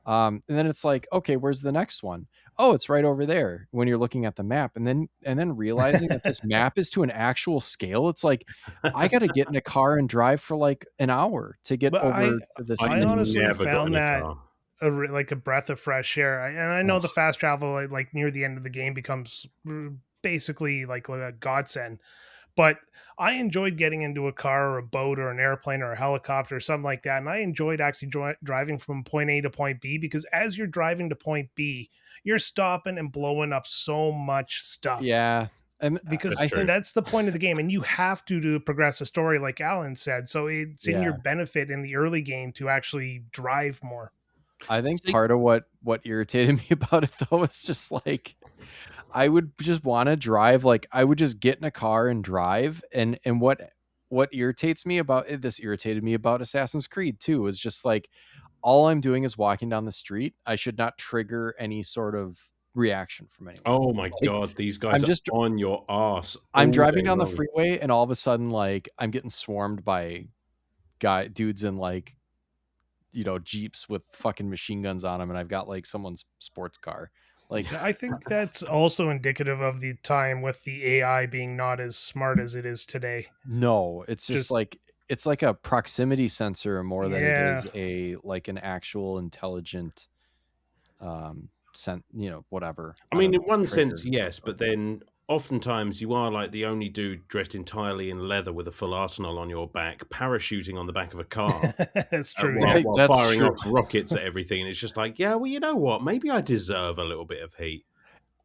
And then it's like, okay, where's the next one? Oh, it's right over there when you're looking at the map. And then realizing that this map is to an actual scale. It's like, I got to get in a car and drive for like an hour to get But over to this I I thing. honestly never got found in a that car. like a breath of fresh air. And I know the Ugh. fast travel like near the end of the game becomes basically like a godsend. But I enjoyed getting into a car or a boat or an airplane or a helicopter or something like that. And I enjoyed actually driving from point A to point B, because as you're driving to point B, you're stopping and blowing up so much stuff, Yeah. And because That's I true. think, that's the point of the game. And you have to progress the story, like Alan said. So it's in your yeah, benefit in the early game to actually drive more. I think See, part of what irritated me about it though is just like, I would just want to drive. Like I would just get in a car and drive. And what irritates me about it, this irritated me about Assassin's Creed too, is just like all I'm doing is walking down the street. I should not trigger any sort of reaction from anyone. Oh my Like god, these guys I'm are just on your ass I'm all driving day down the long. freeway, and all of a sudden like I'm getting swarmed by dudes in like, Jeeps with fucking machine guns on them, and I've got like someone's sports car. Like I think that's also indicative of the time with the AI being not as smart as it is today. no, it's just Just, like it's like a proximity sensor more than it yeah. is a like an actual intelligent whatever. I I mean, don't in know, one trigger sense, or something yes, like but that. then oftentimes you are like the only dude dressed entirely in leather with a full arsenal on your back, parachuting on the back of a car That's true. while, Yeah. while That's firing true. off rockets at everything. And it's just like, yeah, well, you know what? Maybe I deserve a little bit of heat.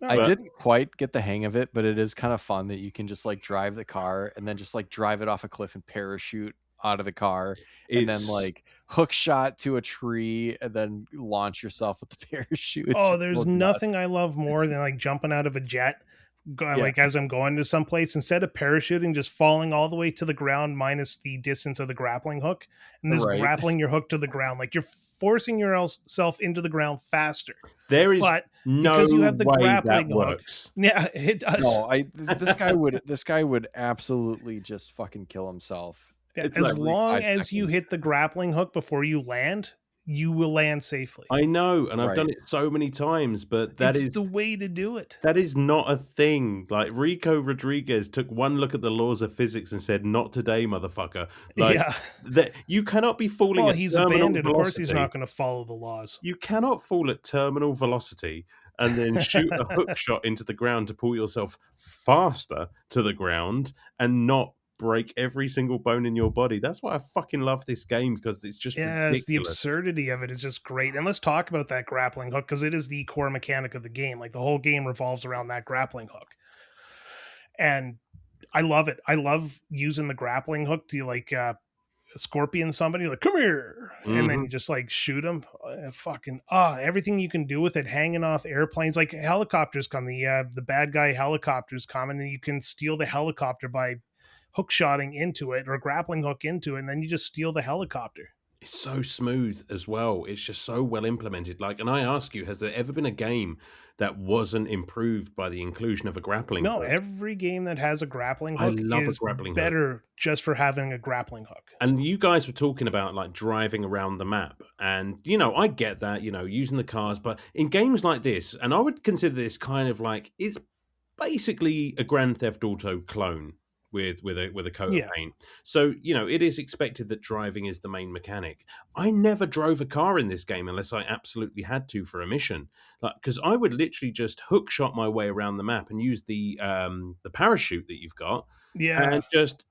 I Oh, But didn't quite get the hang of it, but it is kind of fun that you can just like drive the car and then just like drive it off a cliff and parachute out of the car, and then it's like hook shot to a tree and then launch yourself with the parachute. It's oh, just there's so nuts. nothing I love more than like jumping out of a jet, like as I'm going to someplace, instead of parachuting, just falling all the way to the ground minus the distance of the grappling hook, and just grappling your hook to the ground. Like you're forcing yourself into the ground faster. There is but no because you have the way grappling that hook, works. yeah, it does. No, this guy would absolutely just fucking kill himself. Yeah, as long as you hit the grappling hook before you land, you will land safely. I know, and I've done it so many times, but that is the way to do it. That is not a thing. Like Rico Rodriguez took one look at the laws of physics and said, "Not today, motherfucker." Like that, you cannot be fooling. Well, at he's terminal abandoned. velocity. Of course, he's not going to follow the laws. You cannot fall at terminal velocity and then shoot a hook shot into the ground to pull yourself faster to the ground and not break every single bone in your body. That's why I fucking love this game, because it's just ridiculous. The absurdity of it is just great. And let's talk about that grappling hook, because it is the core mechanic of the game. Like the whole game revolves around that grappling hook, and I love it. I love using the grappling hook to like scorpion somebody, like come here, and then you just like shoot them. Everything you can do with it, hanging off airplanes, like helicopters come, the bad guy helicopters come, and then you can steal the helicopter by hook shotting into it or grappling hook into it, and then you just steal the helicopter. It's so smooth as well. It's just so well implemented. Like, and I ask you, has there ever been a game that wasn't improved by the inclusion of a grappling hook? No, every game that has a grappling hook is better just for having a grappling hook. And you guys were talking about like driving around the map, and I get that, using the cars, but in games like this, and I would consider this kind of like, it's basically a Grand Theft Auto clone with a coat of paint. So, it is expected that driving is the main mechanic. I never drove a car in this game unless I absolutely had to for a mission. Like, because I would literally just hook shot my way around the map and use the parachute that you've got. Yeah. And just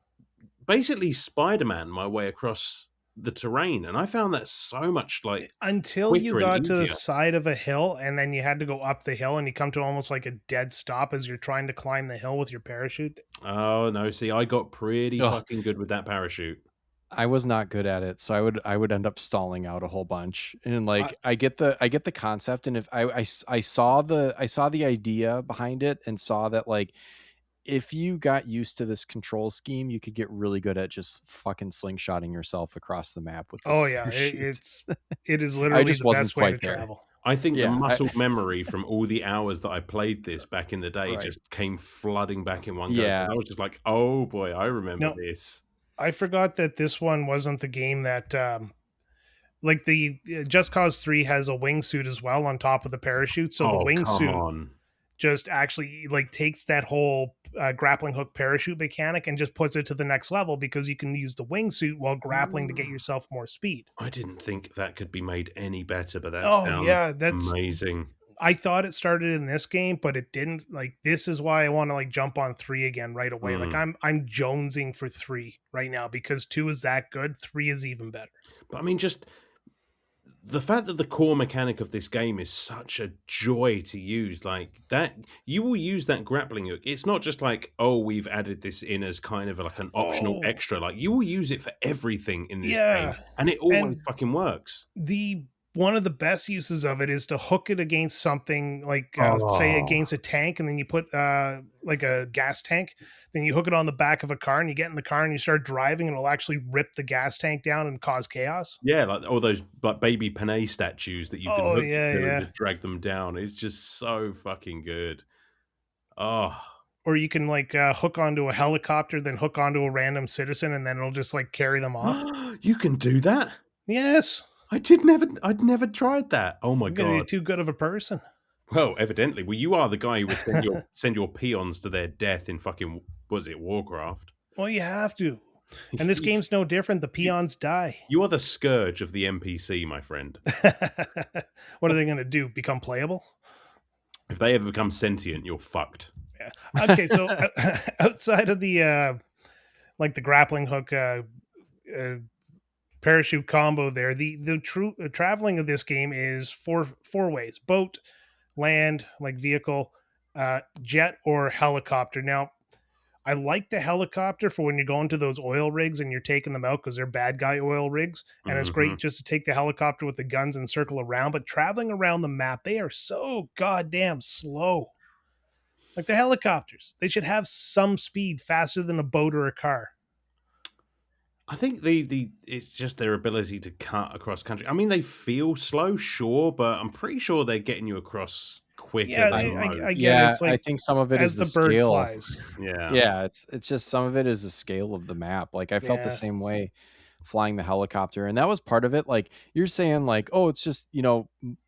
basically Spider-Man my way across the terrain, and I found that so much like until you got to the side of a hill, and then you had to go up the hill, and you come to almost like a dead stop as you're trying to climb the hill with your parachute. Oh no, see, I got pretty fucking good with that parachute. I was not good at it, so I would end up stalling out a whole bunch. And like I get the concept, and if I saw the idea behind it and saw that like if you got used to this control scheme, you could get really good at just fucking slingshotting yourself across the map with this it is literally the best way to travel. I think the muscle memory from all the hours that I played this back in the day just came flooding back in one go. I was just like, oh boy, I remember this. I forgot that this one wasn't the game that like the Just Cause 3 has a wingsuit as well on top of the parachute. So the wingsuit just actually like takes that whole grappling hook parachute mechanic and just puts it to the next level, because you can use the wingsuit while grappling to get yourself more speed. I didn't think that could be made any better, but that's amazing. I thought it started in this game, but it didn't. Like, this is why I want to like jump on 3 again right away. Like I'm jonesing for 3 right now, because 2 is that good. 3 is even better. But I mean, just the fact that the core mechanic of this game is such a joy to use, like that, you will use that grappling hook. It's not just like, oh, we've added this in as kind of like an optional extra. Like, you will use it for everything in this game, and it always fucking works. One of the best uses of it is to hook it against something like, say, against a tank, and then you put like a gas tank. Then you hook it on the back of a car, and you get in the car and you start driving, and it'll actually rip the gas tank down and cause chaos. Yeah, like all those like baby Panay statues that you can hook to drag them down. It's just so fucking good. Oh. Or you can like hook onto a helicopter, then hook onto a random citizen, and then it'll just like carry them off. You can do that? Yes. I'd never tried that. Oh my God. You're too good of a person. Well, evidently. Well, you are the guy who would send your peons to their death in fucking, was it Warcraft? Well, you have to. And this game's no different. The peons die. You are the scourge of the NPC, my friend. What are they going to do? Become playable? If they ever become sentient, you're fucked. Yeah. Okay, so outside of the like the grappling hook parachute combo there, the true traveling of this game is four ways: boat, land, like vehicle, jet, or helicopter. Now, I like the helicopter for when you're going to those oil rigs and you're taking them out, because they're bad guy oil rigs, and it's great just to take the helicopter with the guns and circle around. But traveling around the map, they are so goddamn slow. Like the helicopters, they should have some speed faster than a boat or a car. I think the it's just their ability to cut across country. I mean, they feel slow, sure, but I'm pretty sure they're getting you across quicker Yeah, than I get it. It's I like think some of it as is the the bird scale. flies. Yeah. Yeah, it's just some of it is the scale of the map. Like I felt the Yeah. same way flying the helicopter, and that was part of it. Like you're saying, like, oh, it's just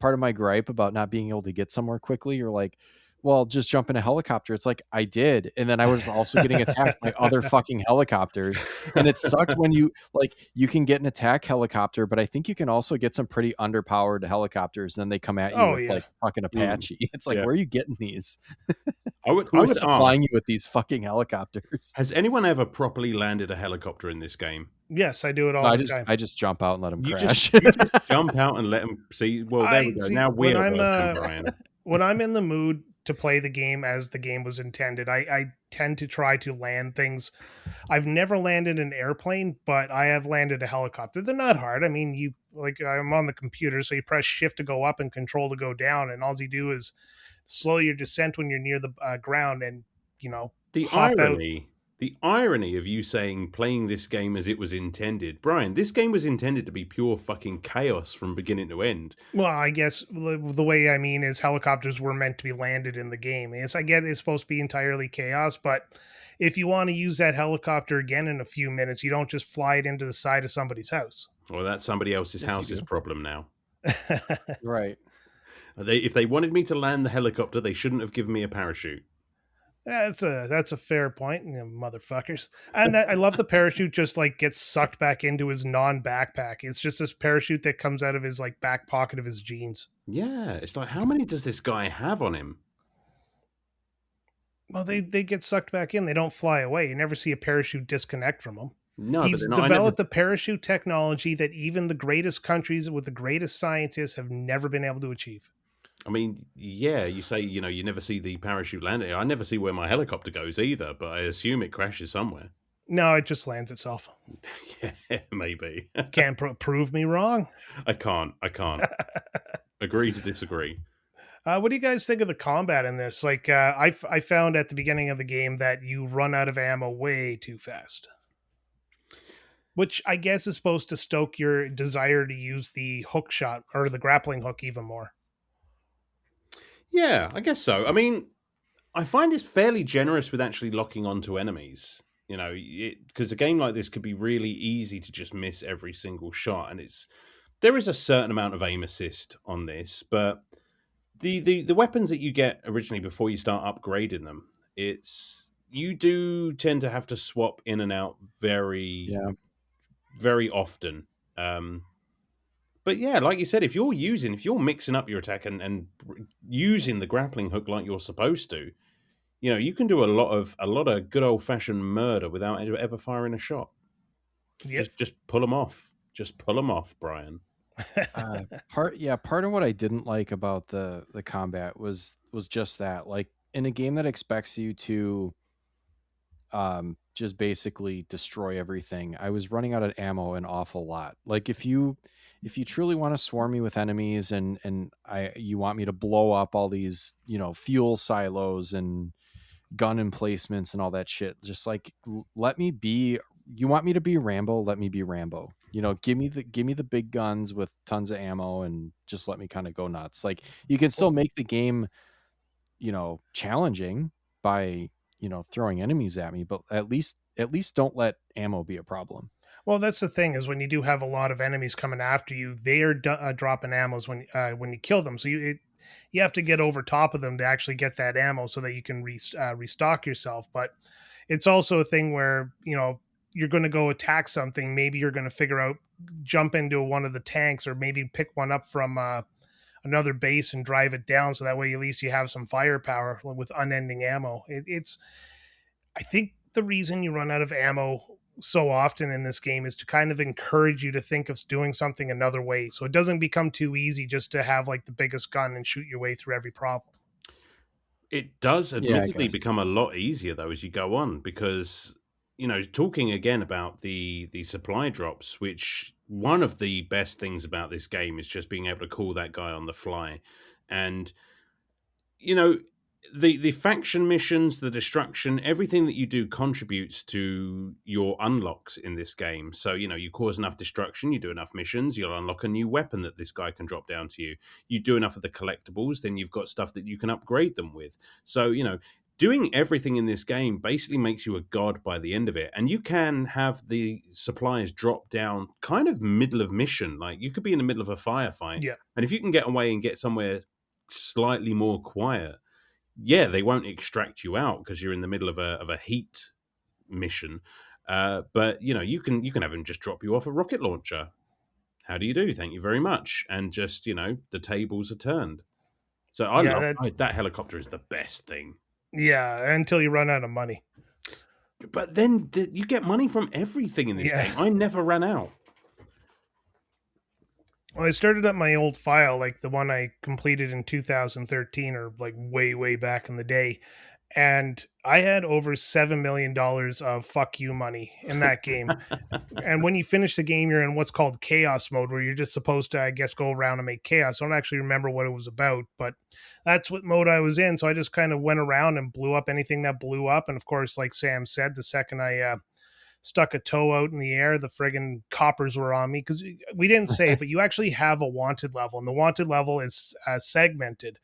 part of my gripe about not being able to get somewhere quickly. You're like, well, just jump in a helicopter. It's like I did, and then I was also getting attacked by other fucking helicopters, and it sucked when you can get an attack helicopter, but I think you can also get some pretty underpowered helicopters, and then they come at you Oh, with yeah. like fucking Apache. It's like, Yeah. where are you getting these? I would Who is ask, supplying you with these fucking helicopters? has anyone ever properly landed a helicopter in this game? Yes, I do it all No, the time. I just jump out and let them You crash. just jump out and let them see. Well, there we go. See, Now when we're I'm working, Brian. when I'm in the mood to play the game as the game was intended, I tend to try to land things. I've never landed an airplane, but I have landed a helicopter. They're not hard. I mean, I'm on the computer, so you press shift to go up and control to go down, and all you do is slow your descent when you're near the ground, and The hop out. irony of you saying playing this game as it was intended, Brian. This game was intended to be pure fucking chaos from beginning to end. Well, I guess the way I mean is helicopters were meant to be landed in the game. Yes, I get it's supposed to be entirely chaos, but if you want to use that helicopter again in a few minutes, you don't just fly it into the side of somebody's house. Well, that's somebody else's Yes, you house's do. problem now. Right. If they wanted me to land the helicopter, they shouldn't have given me a parachute. That's a fair point, motherfuckers. And I love the parachute just like gets sucked back into his non-backpack. It's just this parachute that comes out of his like back pocket of his jeans. Yeah, it's like, how many does this guy have on him? Well, they get sucked back in. They don't fly away. You never see a parachute disconnect from them. No, He's but they're not, developed a parachute technology that even the greatest countries with the greatest scientists have never been able to achieve. I mean, yeah, you say, you never see the parachute landing. I never see where my helicopter goes either, but I assume it crashes somewhere. No, it just lands itself. Yeah, maybe. Can't prove me wrong. I can't. Agree to disagree. What do you guys think of the combat in this? Like, I found at the beginning of the game that you run out of ammo way too fast. Which I guess is supposed to stoke your desire to use the hook shot or the grappling hook even more. Yeah, I guess so. I mean, I find it's fairly generous with actually locking onto enemies. Because a game like this could be really easy to just miss every single shot, and there is a certain amount of aim assist on this, but the weapons that you get originally before you start upgrading them, you do tend to have to swap in and out very often. But yeah, like you said, if you're mixing up your attack and using the grappling hook like you're supposed to, you can do a lot of good old fashioned murder without ever firing a shot. Yep. Just pull them off. Just pull them off, Brian. Part of what I didn't like about the combat was just that, like, in a game that expects you to just basically destroy everything, I was running out of ammo an awful lot. Like if you truly want to swarm me with enemies and you want me to blow up all these fuel silos and gun emplacements and all that shit, just like let me be. You want me to be Rambo? Let me be Rambo. Give me the big guns with tons of ammo and just let me kind of go nuts. Like you can still make the game, challenging by throwing enemies at me, but at least don't let ammo be a problem. Well, that's the thing is when you do have a lot of enemies coming after you, they are dropping ammos when you kill them. So you have to get over top of them to actually get that ammo so that you can restock yourself. But it's also a thing where you're going to go attack something. Maybe you're going to jump into one of the tanks, or maybe pick one up from another base and drive it down. So that way, at least you have some firepower with unending ammo. I think the reason you run out of ammo so often in this game is to kind of encourage you to think of doing something another way. So it doesn't become too easy just to have like the biggest gun and shoot your way through every problem. It does admittedly become a lot easier though as you go on, because talking again about the supply drops, which one of the best things about this game is just being able to call that guy on the fly. And the faction missions, the destruction, everything that you do contributes to your unlocks in this game. So, you cause enough destruction, you do enough missions, you'll unlock a new weapon that this guy can drop down to you. You do enough of the collectibles, then you've got stuff that you can upgrade them with. So, doing everything in this game basically makes you a god by the end of it. And you can have the supplies drop down kind of middle of mission. Like, you could be in the middle of a firefight. Yeah. And if you can get away and get somewhere slightly more quiet, they won't extract you out because you're in the middle of a heat mission. But you can have them just drop you off a rocket launcher. How do you do? Thank you very much. And just the tables are turned. So I love that helicopter is the best thing. Yeah, until you run out of money. But then you get money from everything in this game. I never ran out. Well, I started up my old file, like the one I completed in 2013, or like way, way back in the day. And I had over $7 million of fuck you money in that game. And when you finish the game, you're in what's called chaos mode, where you're just supposed to, I guess, go around and make chaos. I don't actually remember what it was about, but that's what mode I was in. So I just kind of went around and blew up anything that blew up. And of course, like Sam said, the second I stuck a toe out in the air, the friggin' coppers were on me, because we didn't say, but you actually have a wanted level, and the wanted level is segmented.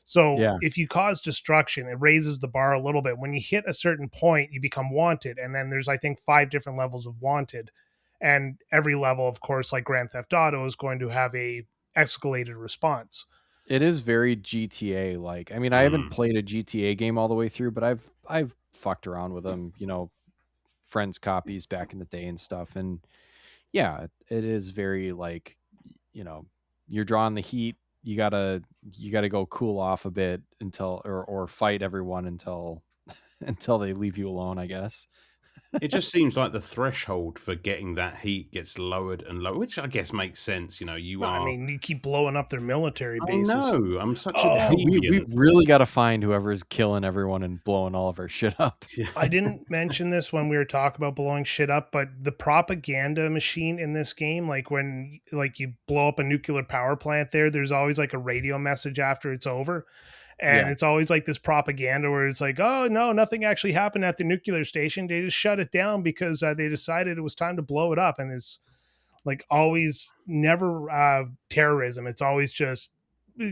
So if you cause destruction, it raises the bar a little bit. When you hit a certain point, you become wanted. And then there's, I think, 5 different levels of wanted. And every level, of course, like Grand Theft Auto, is going to have a escalated response. It is very GTA like. I mean, I haven't played a GTA game all the way through, but I've fucked around with them, friends' copies back in the day and stuff. And yeah, it is very like, you're drawing the heat. You gotta go cool off a bit until or fight everyone until they leave you alone, I guess. It just seems like the threshold for getting that heat gets lowered and lower, which I guess makes sense. I mean, you keep blowing up their military bases. I know. I'm such a we really got to find whoever's killing everyone and blowing all of our shit up. I didn't mention this when we were talking about blowing shit up, but the propaganda machine in this game, like when you blow up a nuclear power plant there's always like a radio message after it's over. And it's always like this propaganda where it's like, oh, no, nothing actually happened at the nuclear station. They just shut it down because they decided it was time to blow it up. And it's like always never terrorism. It's always just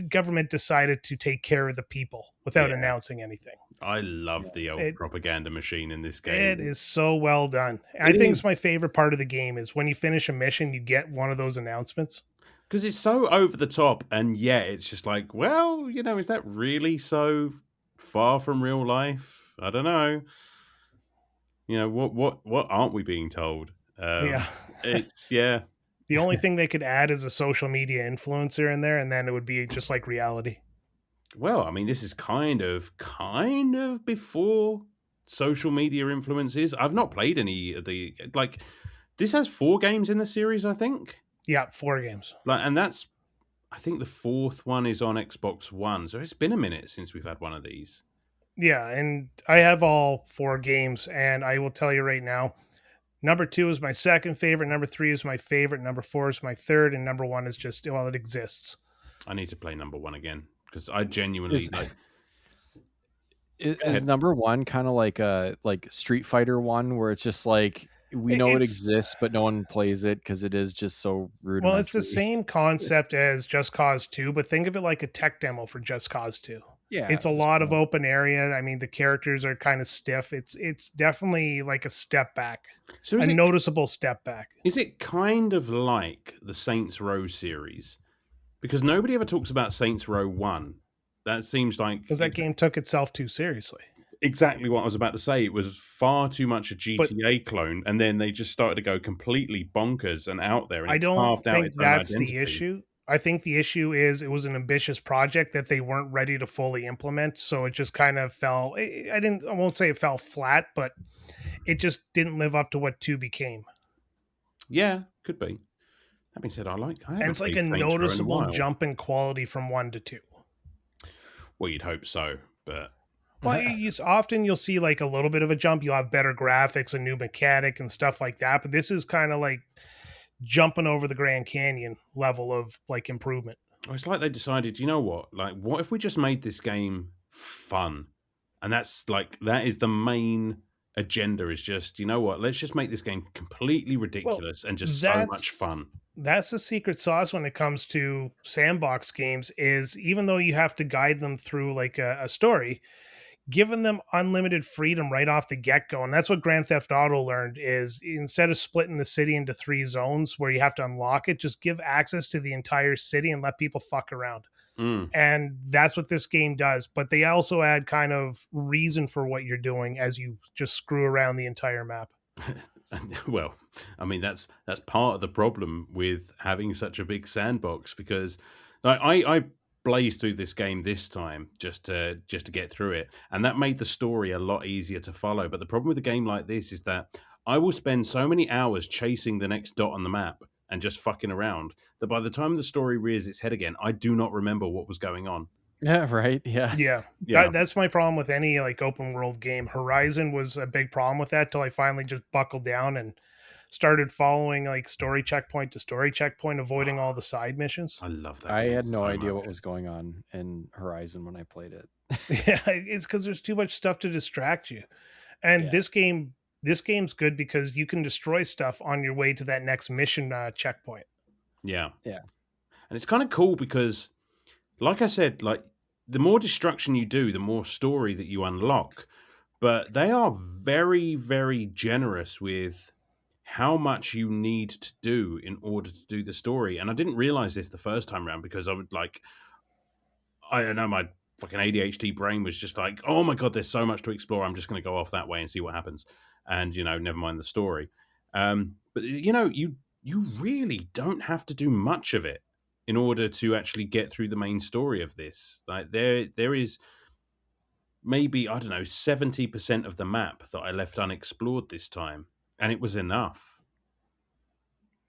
government decided to take care of the people without announcing anything. I love the old propaganda machine in this game. It is so well done. I think it's my favorite part of the game is when you finish a mission, you get one of those announcements. Because it's so over the top, and it's just like, well, is that really so far from real life? I don't know. What aren't we being told? It's The only thing they could add is a social media influencer in there, and then it would be just like reality. Well, I mean, this is kind of before social media influences. I've not played any of the this has 4 games in the series, I think. Yeah, 4 games. And that's, I think the 4th one is on Xbox One. So it's been a minute since we've had one of these. Yeah, and I have all 4 games, and I will tell you right now, number 2 is my second favorite, number 3 is my favorite, number 4 is my third, and number 1 is just, it exists. I need to play number 1 again, because I genuinely Is number 1 kind of like a Street Fighter 1, where it's just like, we know it exists, but no one plays it because it is just so rudimentary. Well, it's the same concept as Just Cause 2, but think of it like a tech demo for Just Cause 2. Yeah, it's a lot of open area. I mean, the characters are kind of stiff. It's definitely like a step back, so a noticeable step back. Is it kind of like the Saints Row series? Because nobody ever talks about Saints Row 1. That seems like... Because that game took itself too seriously. Exactly what I was about to say. It was far too much a GTA clone, and then they just started to go completely bonkers and out there. And I don't think that's the issue. I think the issue is it was an ambitious project that they weren't ready to fully implement, so it just kind of fell. I won't say it fell flat, but it just didn't live up to what 2 became. Yeah, could be. That being said, and it's like a noticeable jump in quality from 1 to 2. Well, you'd hope so, but. Well, often you'll see like a little bit of a jump. You'll have better graphics, a new mechanic and stuff like that. But this is kind of like jumping over the Grand Canyon level of like improvement. It's like they decided, you know what? Like, what if we just made this game fun. And that's like, that is the main agenda, is just, you know what, let's just make this game completely ridiculous and just so much fun. That's the secret sauce when it comes to sandbox games, is even though you have to guide them through like a story, giving them unlimited freedom right off the get-go. And that's what Grand Theft Auto learned, is instead of splitting the city into 3 zones where you have to unlock it, just give access to the entire city and let people fuck around. And that's what this game does. But they also add kind of reason for what you're doing as you just screw around the entire map. Well, I mean, that's part of the problem with having such a big sandbox, because I blazed through this game this time just to get through it, and that made the story a lot easier to follow. But the problem with a game like this is that I will spend so many hours chasing the next dot on the map and just fucking around that by the time the story rears its head again, I do not remember what was going on. Yeah, right. Yeah. That's my problem with any like open world game. Horizon was a big problem with that till I finally just buckled down and started following like story checkpoint to story checkpoint, avoiding all the side missions. I love that. I had no idea what was going on in Horizon when I played it. Yeah, it's because there's too much stuff to distract you. And this game's good because you can destroy stuff on your way to that next mission checkpoint. Yeah. And it's kind of cool because, like I said, like the more destruction you do, the more story that you unlock. But they are very, very generous with how much you need to do in order to do the story. And I didn't realize this the first time around, because I would like, I don't know, my fucking ADHD brain was just like, oh my God, there's so much to explore. I'm just going to go off that way and see what happens. And, you know, never mind the story. But, you know, you really don't have to do much of it in order to actually get through the main story of this. Like there is maybe, I don't know, 70% of the map that I left unexplored this time. And it was enough.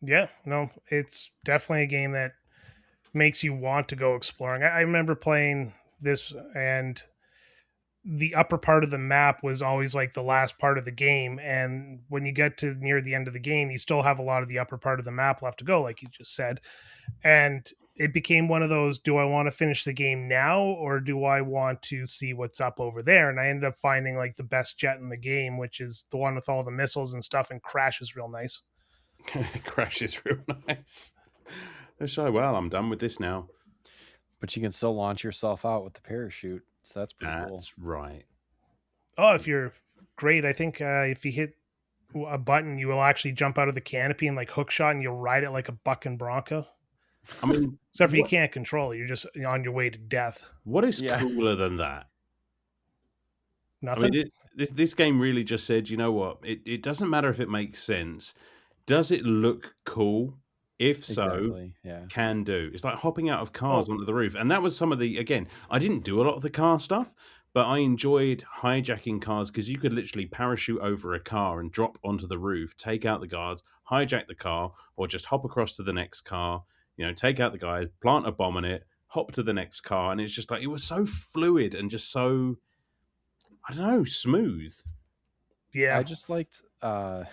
Yeah, no, it's definitely a game that makes you want to go exploring. I remember playing this, and the upper part of the map was always like the last part of the game. And when you get to near the end of the game, you still have a lot of the upper part of the map left to go, like you just said. And it became one of those, do I want to finish the game now, or do I want to see what's up over there? And I ended up finding like the best jet in the game, which is the one with all the missiles and stuff, and crashes real nice. Crashes real nice. So, well, I'm done with this now. But you can still launch yourself out with the parachute. So that's pretty cool. That's right. Oh, if you're great, I think if you hit a button, you will actually jump out of the canopy and like hook shot, and you'll ride it like a bucking bronco. I mean, except for you can't control it. You're just on your way to death. What is cooler than that? Nothing. I mean, this game really just said, you know what? It doesn't matter if it makes sense. Does it look cool? If so, can do. It's like hopping out of cars onto the roof. And that was some of the, again, I didn't do a lot of the car stuff, but I enjoyed hijacking cars, because you could literally parachute over a car and drop onto the roof, take out the guards, hijack the car, or just hop across to the next car, you know, take out the guys, plant a bomb on it, hop to the next car. And it's just like, it was so fluid and just so, I don't know, smooth. Yeah. I just liked, I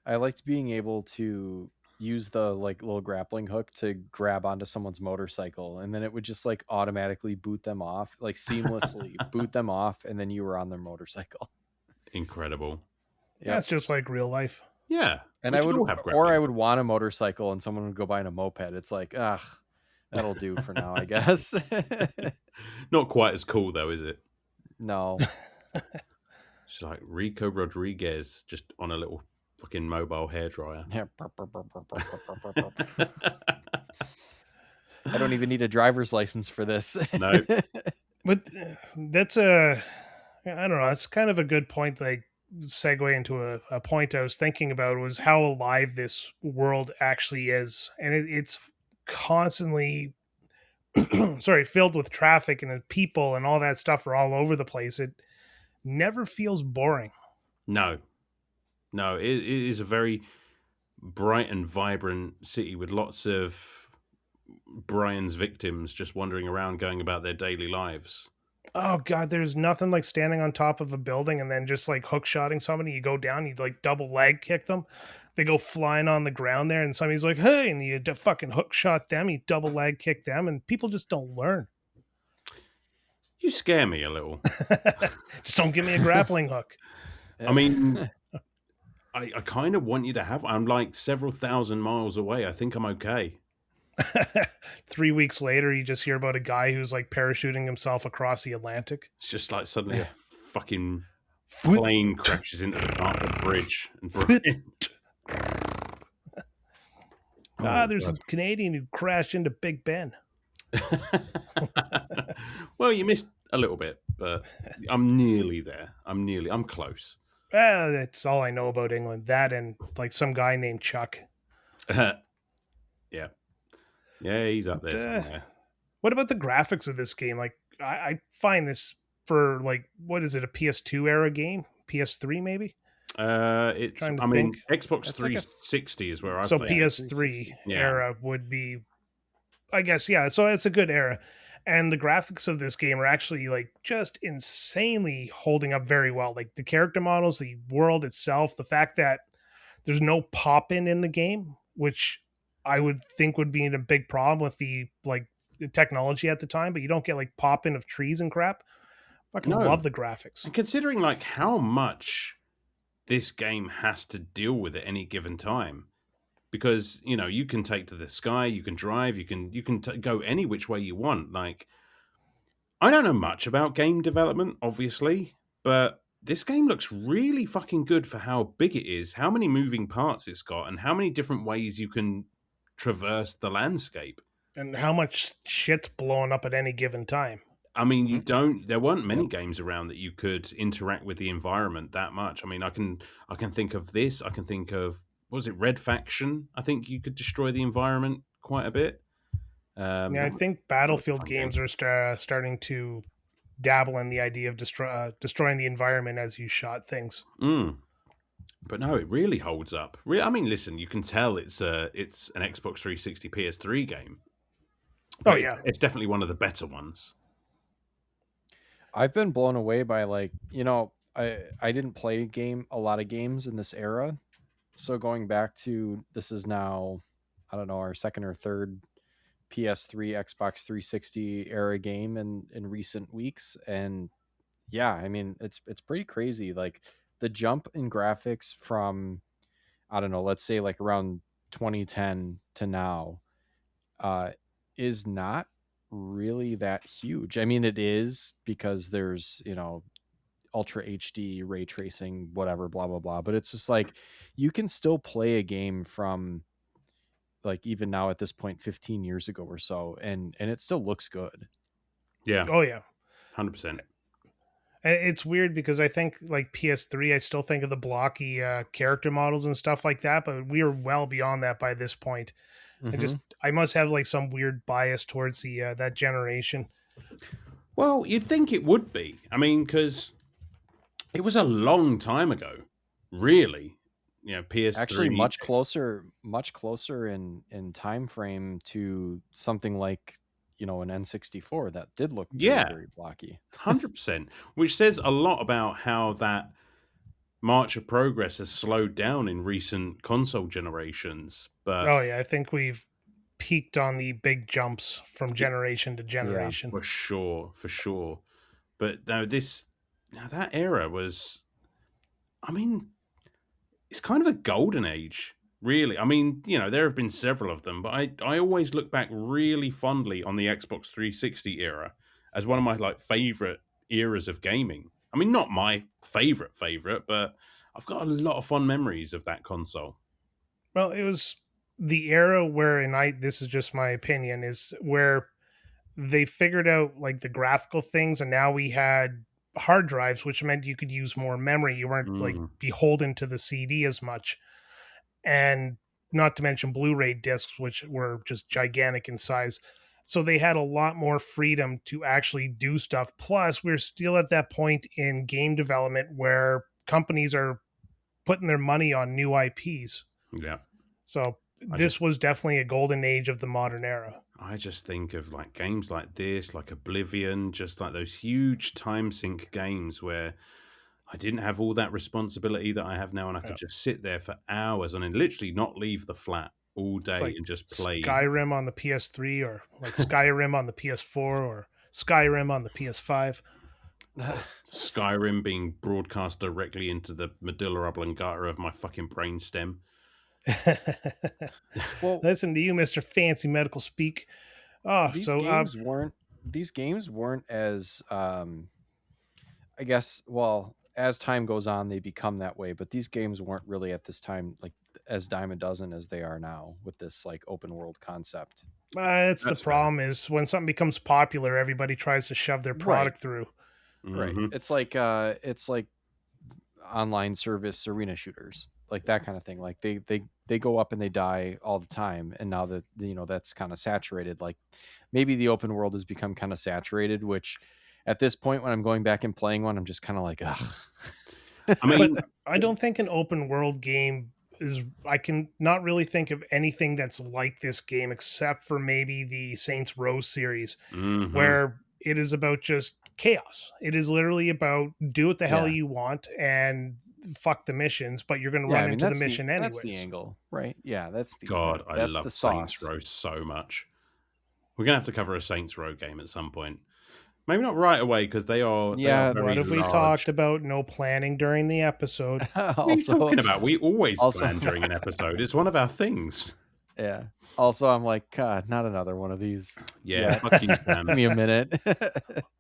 liked being able to use the like little grappling hook to grab onto someone's motorcycle, and then it would just like automatically boot them off, like seamlessly boot them off, and then you were on their motorcycle. Incredible. Yeah, that's just like real life. Yeah. And I would want a motorcycle and someone would go by in a moped. It's like, that'll do for now, I guess. Not quite as cool though, is it? No. It's like Rico Rodriguez just on a little fucking mobile hairdryer. I don't even need a driver's license for this. No. But that's I don't know, it's kind of a good point, like segue into a point I was thinking about, was how alive this world actually is. And it's constantly filled with traffic, and people and all that stuff are all over the place. It never feels boring. No, it is a very bright and vibrant city with lots of Brian's victims just wandering around, going about their daily lives. Oh God, there's nothing like standing on top of a building and then just like hook shotting somebody. You go down, you like double leg kick them. They go flying on the ground there, and somebody's like, hey, and you fucking hook shot them, you double leg kick them, and people just don't learn. You scare me a little. Just don't give me a grappling hook. I mean, I kind of want you to have. I'm like several thousand miles away. I think I'm okay. 3 weeks later, you just hear about a guy who's like parachuting himself across the Atlantic. It's just like suddenly a fucking plane crashes into the Dartford Bridge. There's a Canadian who crashed into Big Ben. Well, you missed a little bit, but I'm nearly there. I'm close. That's all I know about England. That and like some guy named Chuck. Yeah, he's up there somewhere. What about the graphics of this game? Like, I find this for like, what is it, a PS2 era game? PS3 maybe? It's. Trying to I mean, think. Xbox It's like 360 is where I So play. PS3 Yeah. era would be, I guess, yeah. So it's a good era, and the graphics of this game are actually like just insanely holding up very well. Like the character models, the world itself, the fact that there's no pop in the game, which I would think would be a big problem with the technology at the time. But you don't get like pop in of trees and crap. Fucking No. love the graphics. And considering like how much this game has to deal with at any given time, because you can take to the sky, you can drive, you can go any which way you want. Like, I don't know much about game development, obviously, but this game looks really fucking good for how big it is, how many moving parts it's got, and how many different ways you can traverse the landscape. And how much shit's blowing up at any given time. I mean, there weren't many games around that you could interact with the environment that much. I mean, I can think of this. I can think of, what was it, Red Faction? I think you could destroy the environment quite a bit. Yeah, I think Battlefield games are starting to dabble in the idea of destroying the environment as you shot things. But no, it really holds up. I mean, listen, you can tell it's an Xbox 360 PS3 game. Oh yeah, it's definitely one of the better ones. I've been blown away by I didn't play a lot of games in this era. So going back to, this is now, I don't know, our second or third PS3, Xbox 360 era game in recent weeks. And yeah, I mean, it's pretty crazy. Like the jump in graphics from, I don't know, let's say like around 2010 to now, is not really that huge. I mean, it is, because there's, ultra HD ray tracing, whatever, blah blah blah, but it's just like you can still play a game from like even now at this point 15 years ago or so, and it still looks good. Yeah. Oh yeah, 100%. And it's weird because I think like PS3, I still think of the blocky character models and stuff like that, but we are well beyond that by this point. I must have like some weird bias towards the that generation. Well, you'd think it would be. I mean, because it was a long time ago, really. PS3 actually much closer in time frame to something like an N64 that did look very, very blocky. 100%, which says a lot about how that march of progress has slowed down in recent console generations. But oh yeah, I think we've peaked on the big jumps from generation to generation. Yeah, for sure. But now that era was, I mean, it's kind of a golden age, really. I mean, there have been several of them, but I always look back really fondly on the Xbox 360 era as one of my like favorite eras of gaming. I mean, not my favorite, but I've got a lot of fond memories of that console. Well, it was the era where, and this is just my opinion, is where they figured out like the graphical things, and now we had hard drives, which meant you could use more memory. You weren't like beholden to the CD as much, and not to mention Blu-ray discs, which were just gigantic in size. So they had a lot more freedom to actually do stuff. Plus, we're still at that point in game development where companies are putting their money on new IPs. Yeah. So this was definitely a golden age of the modern era. I just think of like games like this, like Oblivion, just like those huge time sink games where I didn't have all that responsibility that I have now, and I could just sit there for hours and then literally not leave the flat all day and just play. Skyrim on the PS3 or like Skyrim on the PS4 or Skyrim on the PS5. Skyrim being broadcast directly into the medulla oblongata of my fucking brainstem. Well, Listen to you, Mr. Fancy Medical Speak. Oh, these so games weren't as I guess, well, as time goes on they become that way, but these games weren't really at this time like as dime a dozen as they are now with this like open world concept. That's the That's problem is when something becomes popular, everybody tries to shove their product through. Right. Mhm. It's like online service arena shooters, like that kind of thing. Like they go up and they die all the time, and now that that's kind of saturated. Like maybe the open world has become kind of saturated, which at this point when I'm going back and playing one, I'm just kind of like, ugh. I mean, But I don't think an open world game is. I can not really think of anything that's like this game except for maybe the Saints Row series, mhm. where it is about just chaos. It is literally about do what the hell Yeah. you want and fuck the missions, but you're going to Yeah, run I mean into the that's mission anyways. that's the angle, right? Yeah, that's the God, I that's love the Saints sauce. Row so much. We're gonna have to cover a Saints Row game at some point. Maybe not right away because they are Yeah, very What have we large. talked about? No planning during the episode. What are you talking about? We always also- plan during an episode. It's one of our things. Yeah. Also, I'm like, God, not another one of these. Yeah, fuck you, Sam. Give me a minute.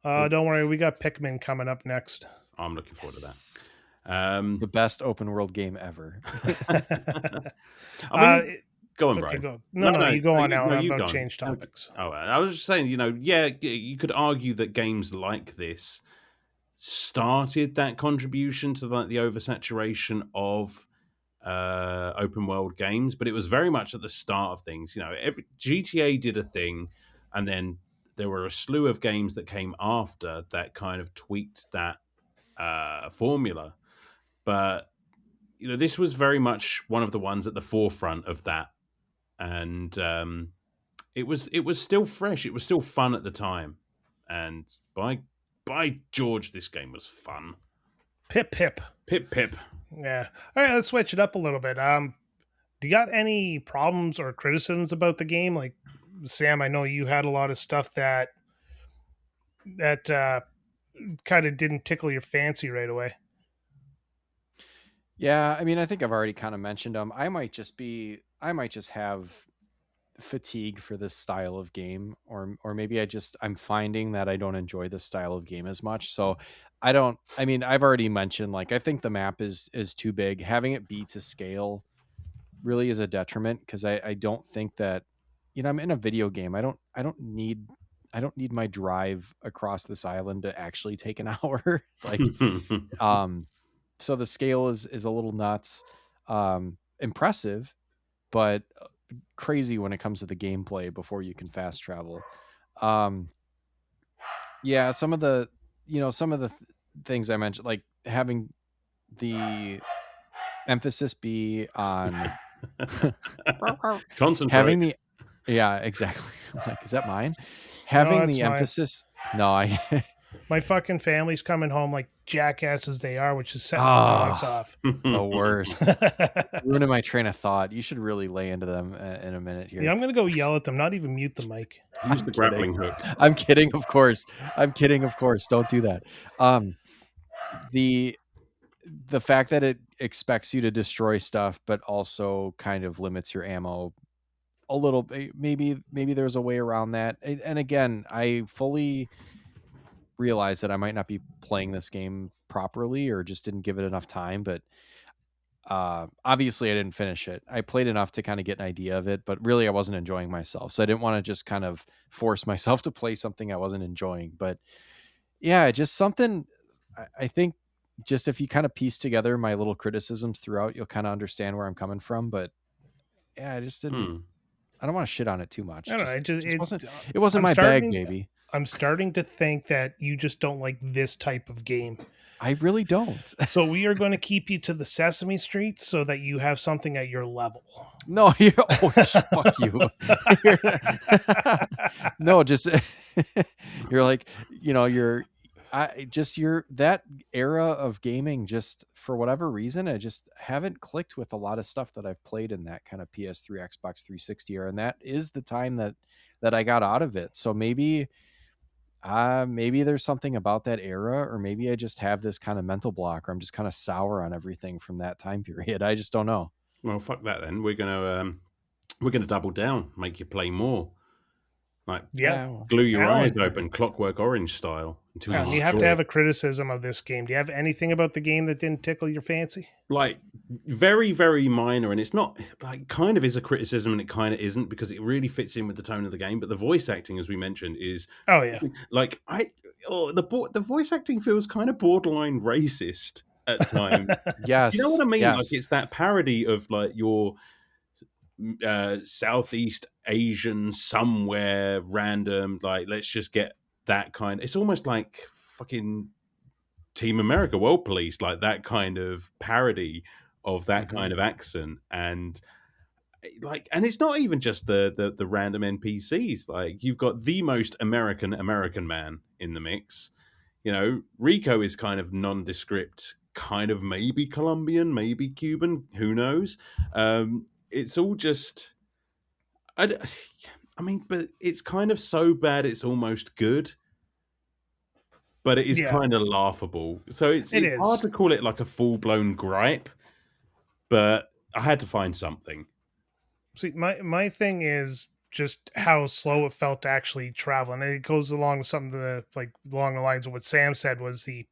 Don't worry, we got Pikmin coming up next. I'm looking forward to that. The best open world game ever. I mean, go on, Okay, Brian. go. No, you go on, Alan. I'm you about go to on. change topics. Oh, I was just saying, yeah, you could argue that games like this started that contribution to like the oversaturation of open world games, but it was very much at the start of things. Every GTA did a thing, and then there were a slew of games that came after that kind of tweaked that formula. But this was very much one of the ones at the forefront of that, and it was still fresh. It was still fun at the time, and by George, this game was fun. Pip. Pip. Yeah. All right, let's switch it up a little bit. Do you got any problems or criticisms about the game? Like, Sam, I know you had a lot of stuff that kind of didn't tickle your fancy right away. Yeah, I mean, I think I've already kind of mentioned them. I might just have fatigue for this style of game, or maybe I'm finding that I don't enjoy this style of game as much. So I've already mentioned, like, I think the map is too big. Having it be to scale really is a detriment, because I don't think that, I'm in a video game. I don't need my drive across this island to actually take an hour. Like, so the scale is a little nuts. Impressive, but crazy when it comes to the gameplay before you can fast travel. Yeah, some of the things I mentioned, like having the emphasis be on Concentrate. having the exactly. Like, is that mine? Having the mine. emphasis. No, My fucking family's coming home like jackasses they are, which is setting the dogs off. the worst. Ruining my train of thought. You should really lay into them in a minute here. Yeah, I'm gonna go yell at them. Not even mute the mic. Use the grappling hook. I'm kidding, of course. Don't do that. The fact that it expects you to destroy stuff, but also kind of limits your ammo a little bit. Maybe there's a way around that. And again, I fully realize that I might not be playing this game properly or just didn't give it enough time, but obviously I didn't finish it. I played enough to kind of get an idea of it, but really I wasn't enjoying myself. So I didn't want to just kind of force myself to play something I wasn't enjoying. But yeah, just something, I think, just if you kind of piece together my little criticisms throughout, you'll kind of understand where I'm coming from. But yeah, I just didn't. I don't want to shit on it too much. I don't know. It wasn't my bag, baby. I'm starting to think that you just don't like this type of game. I really don't. So we are going to keep you to the Sesame Street so that you have something at your level. No, fuck you. No, just you're like, that era of gaming, just for whatever reason, I just haven't clicked with a lot of stuff that I've played in that kind of PS3, Xbox 360 era, and that is the time that I got out of it. So maybe maybe there's something about that era, or maybe I just have this kind of mental block, or I'm just kind of sour on everything from that time period. I just don't know. Well, fuck that then. We're gonna double down, make you play more. Like Yeah. Well, glue your eyes Alan. open, Clockwork Orange style, until Alan, you you have enjoy to have it. a criticism of this game. Do you have anything about the game that didn't tickle your fancy? Like very, very minor, and it's not like kind of is a criticism, and it kind of isn't because it really fits in with the tone of the game. But the voice acting, as we mentioned, is Oh yeah. like the voice acting feels kind of borderline racist at times. yes, You know what I mean? yes. Like it's that parody of like your Southeast Asian somewhere random. Like let's just get that kind. It's almost like fucking Team America, World Police, like that kind of parody of that kind of accent. And like, and it's not even just the random NPCs. Like you've got the most American man in the mix. You know, Rico is kind of nondescript, kind of maybe Colombian, maybe Cuban, who knows? It's all just, I mean, but it's kind of so bad it's almost good, but it is Yeah. kind of laughable. So it's It hard is. to call it like a full blown gripe, but I had to find something. See, my thing is just how slow it felt to actually travel, and it goes along with some of the along the lines of what Sam said was the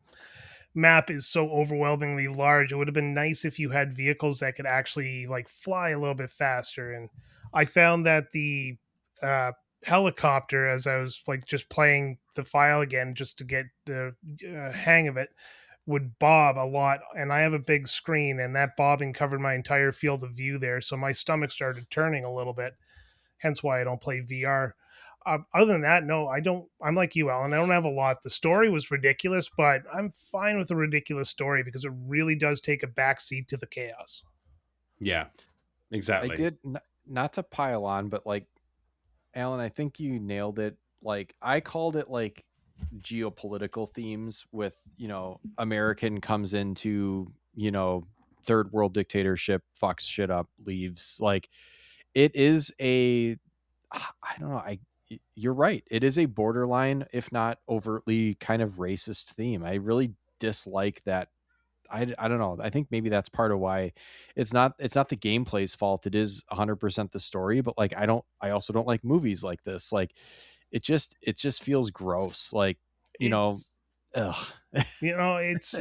map is so overwhelmingly large. It would have been nice if you had vehicles that could actually like fly a little bit faster. And I found that the helicopter, as I was like just playing the file again just to get the hang of it, would bob a lot, and I have a big screen, and that bobbing covered my entire field of view there, so my stomach started turning a little bit, hence why I don't play VR. Other than that, no, I don't. I'm like you, Alan. I don't have a lot. The story was ridiculous, but I'm fine with a ridiculous story because it really does take a backseat to the chaos. Yeah, exactly. I did not to pile on, but like Alan, I think you nailed it. Like I called it like geopolitical themes with, you know, American comes into, you know, third world dictatorship, fucks shit up, leaves. Like it is I don't know, you're right. It is a borderline, if not overtly kind of racist theme. I really dislike that. I don't know. I think maybe that's part of why it's not the gameplay's fault. It is 100% the story, but like I also don't like movies like this. Like it just feels gross. Like, you know, ugh. It's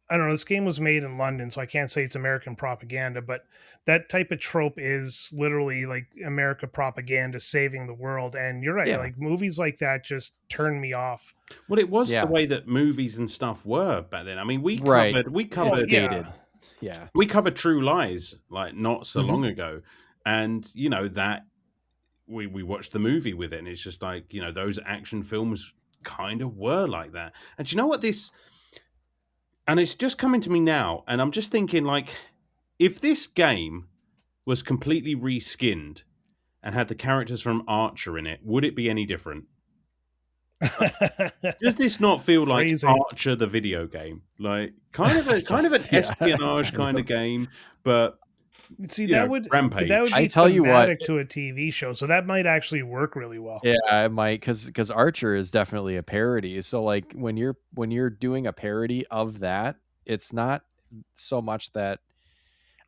I don't know. This game was made in London, so I can't say it's American propaganda, but that type of trope is literally like America propaganda saving the world. And you're right, Yeah. like movies like that just turn me off. Well, it was Yeah. the way that movies and stuff were back then. I mean, we Right. covered It's dated. Yeah. we covered True Lies like not so Mhm. long ago, and you know that we watched the movie with it, and it's just like, you know, those action films kind of were like that. And do you know what this? And it's just coming to me now, and I'm just thinking like, if this game was completely reskinned and had the characters from Archer in it, would it be any different? Does this not feel like Phrasing. Archer the video game? Like kind of an Yes, yeah. espionage kind of game, but See, you that know, would Rampage. that would be I tell you what- thematic to a TV show, so that might actually work really well. Yeah, it might, because Archer is definitely a parody. So like when you're doing a parody of that, it's not so much that,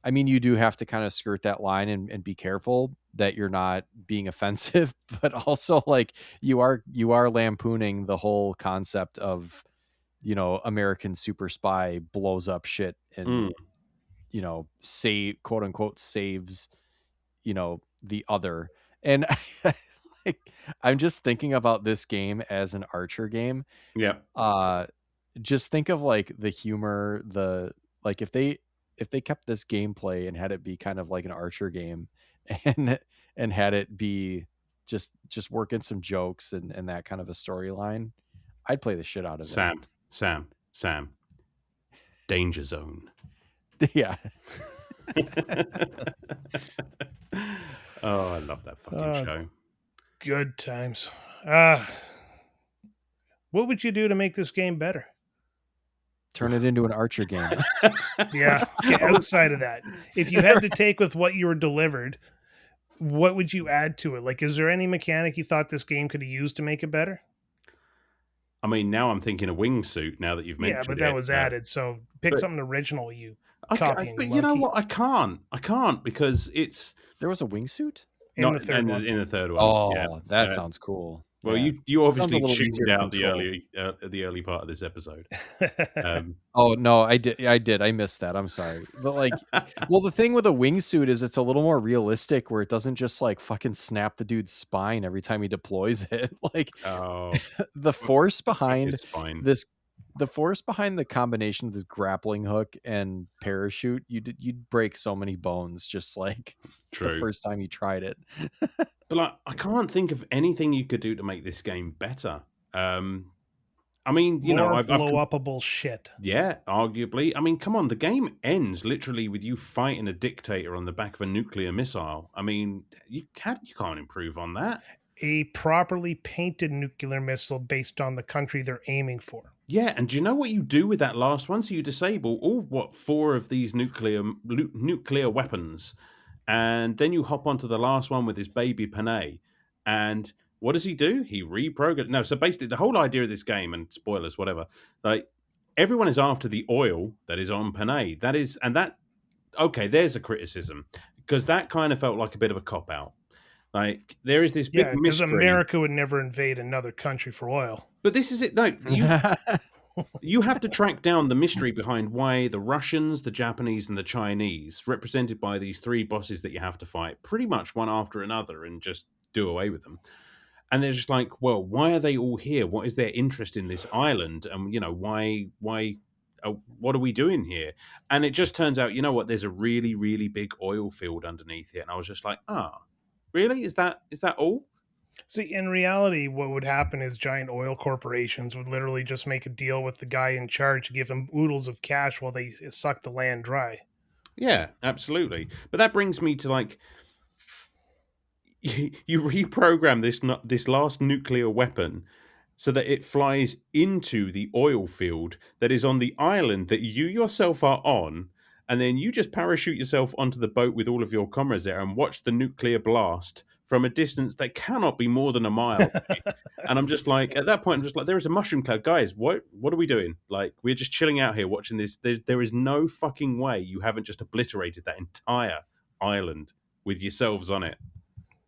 I mean, you do have to kind of skirt that line and be careful that you're not being offensive, but also like you are lampooning the whole concept of, you know, American super spy blows up shit and you know, quote unquote saves, you know, the other. And like I'm just thinking about this game as an Archer game. Yeah. Just think of like the humor, like if they kept this gameplay and had it be kind of like an Archer game and had it be just working some jokes and that kind of a storyline, I'd play the shit out of Sam. Danger Zone. it. Yeah. Oh, I love that fucking show. Good times. What would you do to make this game better? Turn it into an Archer game. Yeah, outside of that, if you had to take with what you were delivered, what would you add to it? Like, is there any mechanic you thought this game could have used to make it better? I mean, now I'm thinking a wingsuit. Now that you've Yeah, mentioned but that it, was added. So pick but something original. You but copying you know monkey what? I can't because it's There was a wingsuit? in not the third one. in the third one. Yeah. Oh, that sounds cool. Well, Yeah. you Sounds a obviously little easier tuned to out control. the early part of this episode. Oh no, I did. I missed that. I'm sorry. But like, well, the thing with a wingsuit is it's a little more realistic where it doesn't just like fucking snap the dude's spine every time he deploys it. Like Oh, the force behind his spine. the force behind the combination of this grappling hook and parachute, you'd break so many bones just like the True. first time you tried it. But like, I can't think of anything you could do to make this game better. I mean, you know, More I've blow-upable shit. yeah, arguably. I mean, come on, the game ends literally with you fighting a dictator on the back of a nuclear missile. I mean, you can't improve on that. A properly painted nuclear missile based on the country they're aiming for. Yeah, and do you know what you do with that last one? So you disable all 4 of these nuclear weapons, and then you hop onto the last one with his baby Panay, and what does he do? He reprograms. No, so basically the whole idea of this game, and spoilers, whatever, like everyone is after the oil that is on Panay. Okay, there's a criticism because that kind of felt like a bit of a cop out. Like there is this big because mystery. America would never invade another country for oil. But this is it. No, you have to track down the mystery behind why the Russians, the Japanese, and the Chinese, represented by these 3 bosses that you have to fight, pretty much one after another, and just do away with them. And they're just like, well, why are they all here? What is their interest in this island? And you know, why? What are we doing here? And it just turns out, you know what? There's a really, really big oil field underneath it, and I was just like, really? Is that all? See, in reality, what would happen is giant oil corporations would literally just make a deal with the guy in charge to give him oodles of cash while they suck the land dry. Yeah, absolutely. But that brings me to like, you reprogram this last nuclear weapon so that it flies into the oil field that is on the island that you yourself are on, and then you just parachute yourself onto the boat with all of your comrades there and watch the nuclear blast from a distance that cannot be more than a mile away. And I'm just like, at that point, I'm just like, there is a mushroom cloud. Guys, what are we doing? Like, we're just chilling out here watching this. There is no fucking way you haven't just obliterated that entire island with yourselves on it.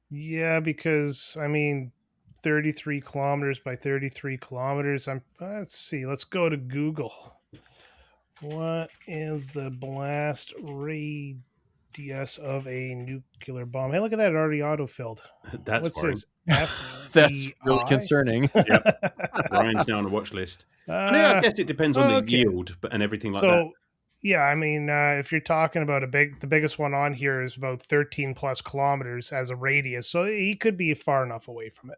Yeah, because, I mean, 33 kilometers by 33 kilometers. Let's see. Let's go to Google. What is the blast radius of a nuclear bomb? Hey, look at that. It already autofilled. That's What's worrying. his? That's really concerning. Yep. Ryan's now on the watch list. I guess it depends on the yield and everything like that. Yeah, I mean, if you're talking about the biggest one on here is about 13 plus kilometers as a radius, so he could be far enough away from it.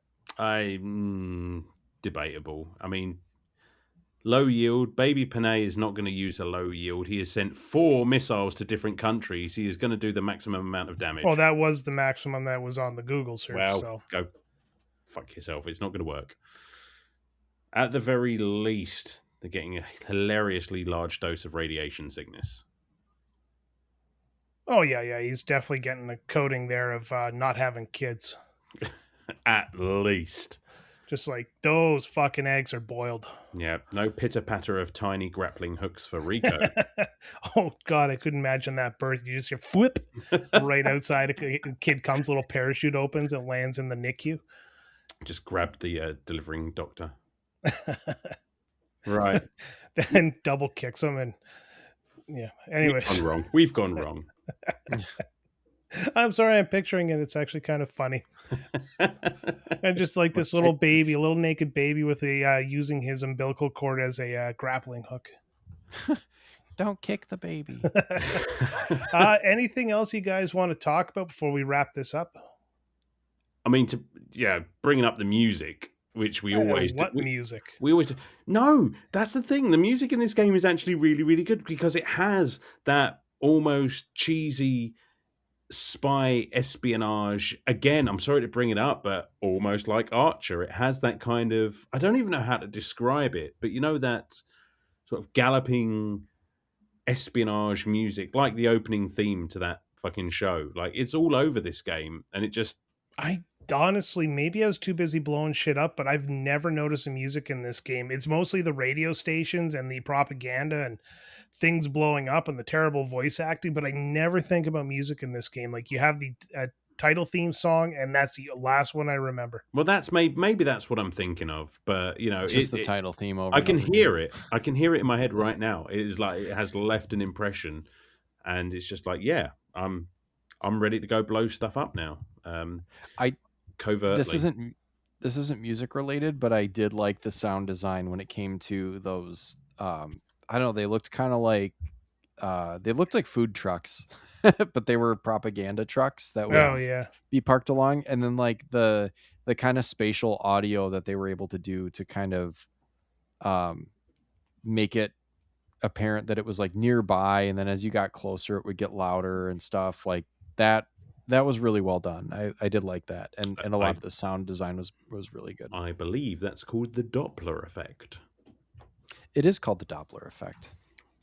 Debatable. I mean, low yield. Baby Panay is not going to use a low yield. He has sent 4 missiles to different countries. He is going to do the maximum amount of damage. Well, that was the maximum that was on the Google search. Well, so. Go fuck yourself. It's not going to work. At the very least, they're getting a hilariously large dose of radiation sickness. Oh, yeah. He's definitely getting a coating there of not having kids. At least. Just like, those fucking eggs are boiled. Yeah, no pitter-patter of tiny grappling hooks for Rico. Oh, God, I couldn't imagine that birth. You just hear whip right outside. A kid comes, little parachute opens, and lands in the NICU. Just grab the delivering doctor. Right. Then double kicks him, and yeah. Anyways. We've gone wrong. I'm sorry, I'm picturing it. It's actually kind of funny. And just like this little baby, a little naked baby with a using his umbilical cord as a grappling hook. Don't kick the baby. Anything else you guys want to talk about before we wrap this up? I mean, bringing up the music, which we always do. What music? We always do. No, that's the thing. The music in this game is actually really, really good because it has that almost cheesy spy espionage. Again, I'm sorry to bring it up, but almost like Archer. It has that kind of, I don't even know how to describe it, but you know, that sort of galloping espionage music, like the opening theme to that fucking show. Like, it's all over this game, and it just I honestly, maybe I was too busy blowing shit up, but I've never noticed the music in this game. It's mostly the radio stations and the propaganda and things blowing up and the terrible voice acting, but I never think about music in this game. Like, you have the title theme song, and that's the last one I remember. well, that's maybe that's what I'm thinking of, but you know, It's just the title theme over. I can hear it. I can hear it in my head right now. It is like it has left an impression, and it's just like, yeah, I'm ready to go blow stuff up now. I Covertly. This isn't music related, but I did like the sound design when it came to those. I don't know. They looked kind of like food trucks, but they were propaganda trucks that would be parked along, and then like the kind of spatial audio that they were able to do to kind of make it apparent that it was like nearby, and then as you got closer it would get louder and stuff like that. That was really well done. I did like that, and a lot of the sound design was really good. I believe that's called the Doppler effect. It is called the Doppler effect.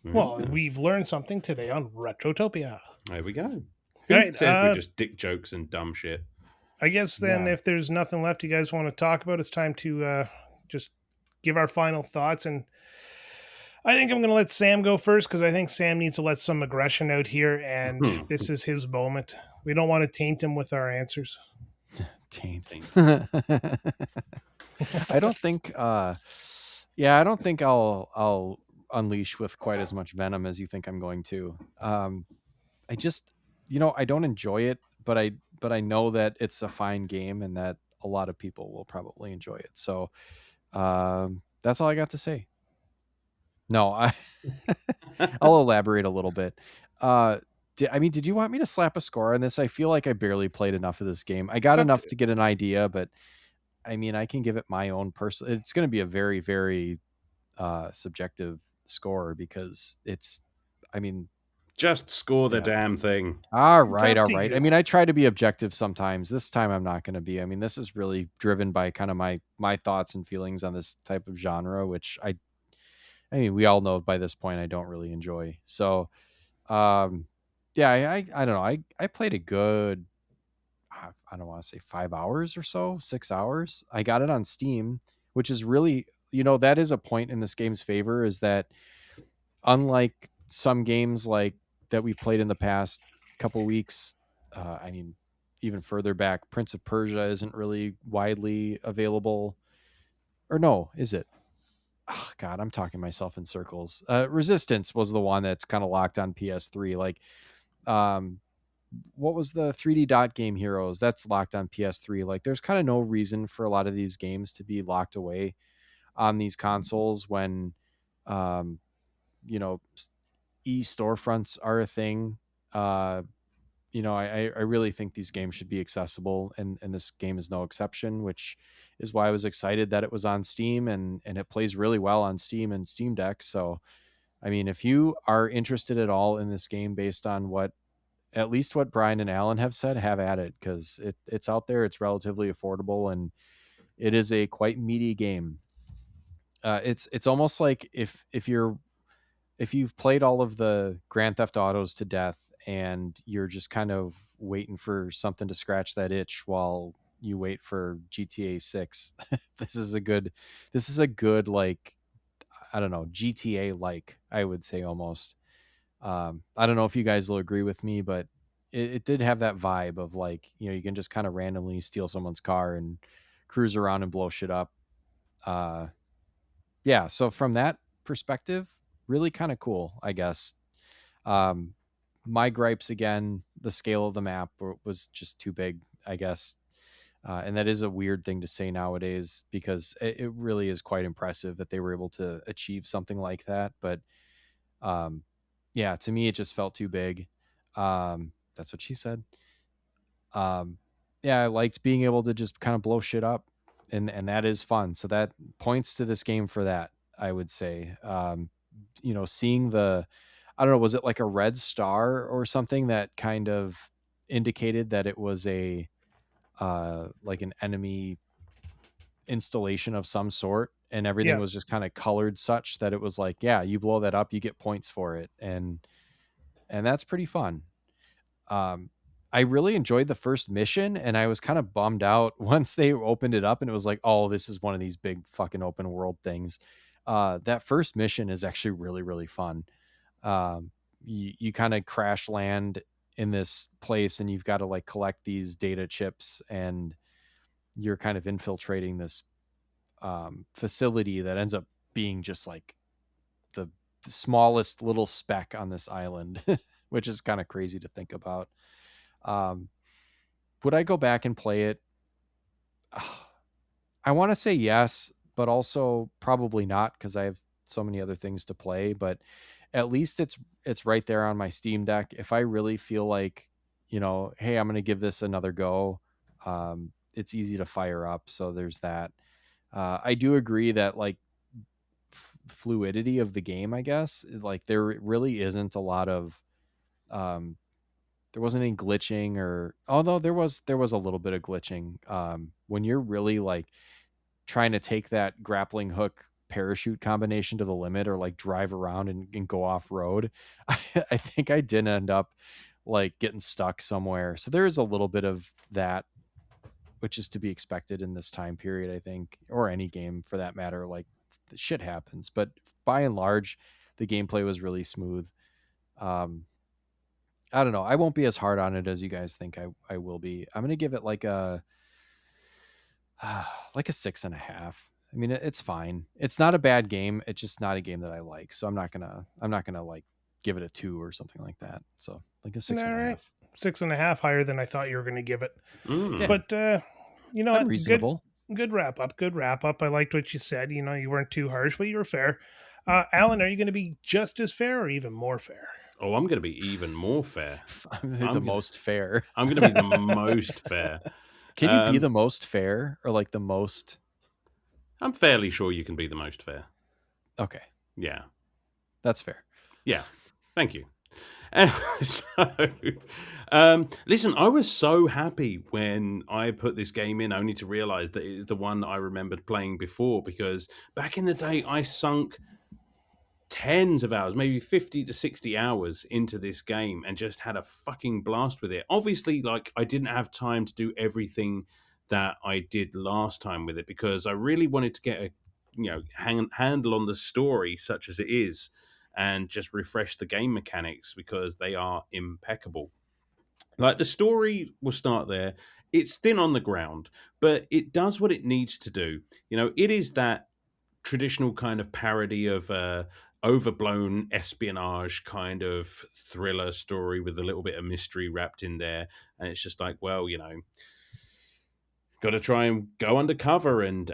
Well, we've learned something today on Retrotopia. There we go. Right, We're just dick jokes and dumb shit. I guess then if there's nothing left you guys want to talk about, it's time to just give our final thoughts. And I think I'm going to let Sam go first, because I think Sam needs to let some aggression out here, and this is his moment. We don't want to taint him with our answers. Taint. I don't think I don't think I'll unleash with quite as much venom as you think I'm going to. I just, I don't enjoy it, but I know that it's a fine game and that a lot of people will probably enjoy it. So that's all I got to say. No, I'll elaborate a little bit. Did you want me to slap a score on this? I feel like I barely played enough of this game. I got enough to get an idea, but I mean, I can give it my own personal. It's going to be a very, very subjective score, because just score the damn thing. All right. I mean, I try to be objective sometimes. This time I'm not going to be. I mean, this is really driven by kind of my thoughts and feelings on this type of genre, which I mean, we all know by this point I don't really enjoy. So, I don't know. I played a good, I don't want to say 5 hours or so, 6 hours. I got it on Steam, which is really, that is a point in this game's favor, is that unlike some games like that we played in the past couple weeks, I mean, even further back, Prince of Persia isn't really widely available. Or no, is it? Oh, God, I'm talking myself in circles. Resistance was the one that's kind of locked on PS3. Like, what was the 3D Dot Game Heroes? That's locked on PS3. Like, there's kind of no reason for a lot of these games to be locked away on these consoles when, e-storefronts are a thing. I really think these games should be accessible, and this game is no exception, which is why I was excited that it was on Steam, and it plays really well on Steam and Steam Deck. So, I mean, if you are interested at all in this game based on at least what Brian and Alan have said, have at it, because it's out there, it's relatively affordable, and it is a quite meaty game. It's almost like if you've played all of the Grand Theft Autos to death and you're just kind of waiting for something to scratch that itch while you wait for GTA 6. This is a good like, I don't know, GTA like, I would say almost. I don't know if you guys will agree with me, but it did have that vibe of like, you can just kind of randomly steal someone's car and cruise around and blow shit up. So from that perspective, really kind of cool, I guess. My gripes, again, the scale of the map was just too big, I guess. And that is a weird thing to say nowadays, because it really is quite impressive that they were able to achieve something like that. But to me, it just felt too big. That's what she said. I liked being able to just kind of blow shit up, and that is fun. So that points to this game for that, I would say. Seeing I don't know, was it like a red star or something that kind of indicated that it was a like an enemy installation of some sort, and everything Yeah. was just kind of colored such that it was like, yeah, you blow that up, you get points for it, and that's pretty fun. I really enjoyed the first mission, and I was kind of bummed out once they opened it up and it was like, oh, this is one of these big fucking open world things. That first mission is actually really, really fun. You kind of crash land in this place, and you've got to like collect these data chips, and you're kind of infiltrating this facility that ends up being just like the smallest little speck on this island, which is kind of crazy to think about. Would I go back and play it? I want to say yes, but also probably not, because I have so many other things to play. But at least it's right there on my Steam Deck. If I really feel like, hey, I'm going to give this another go, it's easy to fire up. So there's that. I do agree that like fluidity of the game, I guess, like there really isn't a lot of there wasn't any glitching, or although there was a little bit of glitching when you're really like trying to take that grappling hook parachute combination to the limit, or like drive around and go off road. I think I did end up like getting stuck somewhere. So there is a little bit of that, which is to be expected in this time period, I think, or any game for that matter. Like shit happens, but by and large, the gameplay was really smooth. I don't know. I won't be as hard on it as you guys think I will be. I'm going to give it like a 6.5. I mean, it's fine. It's not a bad game. It's just not a game that I like. So I'm not gonna like give it a 2 or something like that. So like a 6.5. All right. 6.5, higher than I thought you were going to give it. Mm. Yeah. But you know, Reasonable. Good wrap up. Good wrap up. I liked what you said. You know, you weren't too harsh, but you were fair. Alan, are you going to be just as fair or even more fair? Oh, I'm going to be even more fair. Most fair. I'm going to be the most fair. Can you be the most fair, or like the most? I'm fairly sure you can be the most fair. Okay. Yeah. That's fair. Yeah. Thank you. Listen, I was so happy when I put this game in, only to realize that it is the one I remembered playing before, because back in the day, I sunk tens of hours, maybe 50 to 60 hours into this game and just had a fucking blast with it. Obviously, like, I didn't have time to do everything that I did last time with it, because I really wanted to get a handle on the story such as it is, and just refresh the game mechanics, because they are impeccable. Like, the story will start there. It's thin on the ground, but it does what it needs to do. It is that traditional kind of parody of overblown espionage kind of thriller story with a little bit of mystery wrapped in there. And it's just like, well, got to try and go undercover and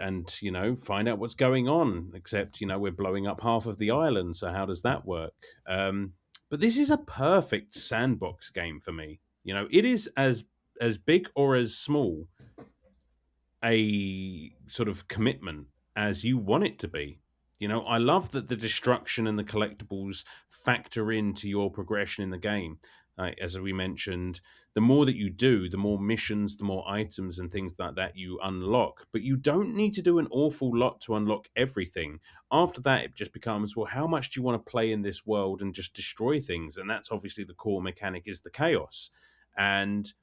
find out what's going on, except we're blowing up half of the island, so how does that work? But this is a perfect sandbox game for me. It is as big or as small a sort of commitment as you want it to be. I love that the destruction and the collectibles factor into your progression in the game. As we mentioned, the more that you do, the more missions, the more items and things like that you unlock. But you don't need to do an awful lot to unlock everything. After that, it just becomes, well, how much do you want to play in this world and just destroy things? And that's obviously the core mechanic, is the chaos. And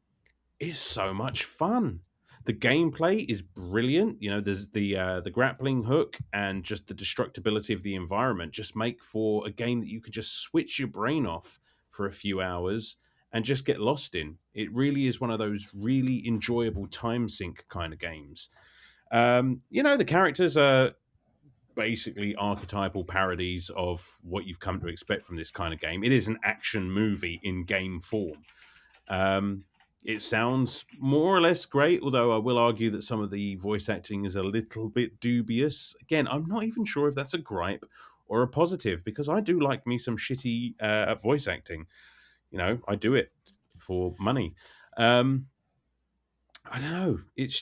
it's so much fun. The gameplay is brilliant. There's the grappling hook and just the destructibility of the environment just make for a game that you could just switch your brain off for a few hours and just get lost in. It really is one of those really enjoyable time sink kind of games. The characters are basically archetypal parodies of what you've come to expect from this kind of game. It is an action movie in game form. It sounds more or less great, although I will argue that some of the voice acting is a little bit dubious. Again, I'm not even sure if that's a gripe or a positive, because I do like me some shitty voice acting. I do it for money. I don't know. It's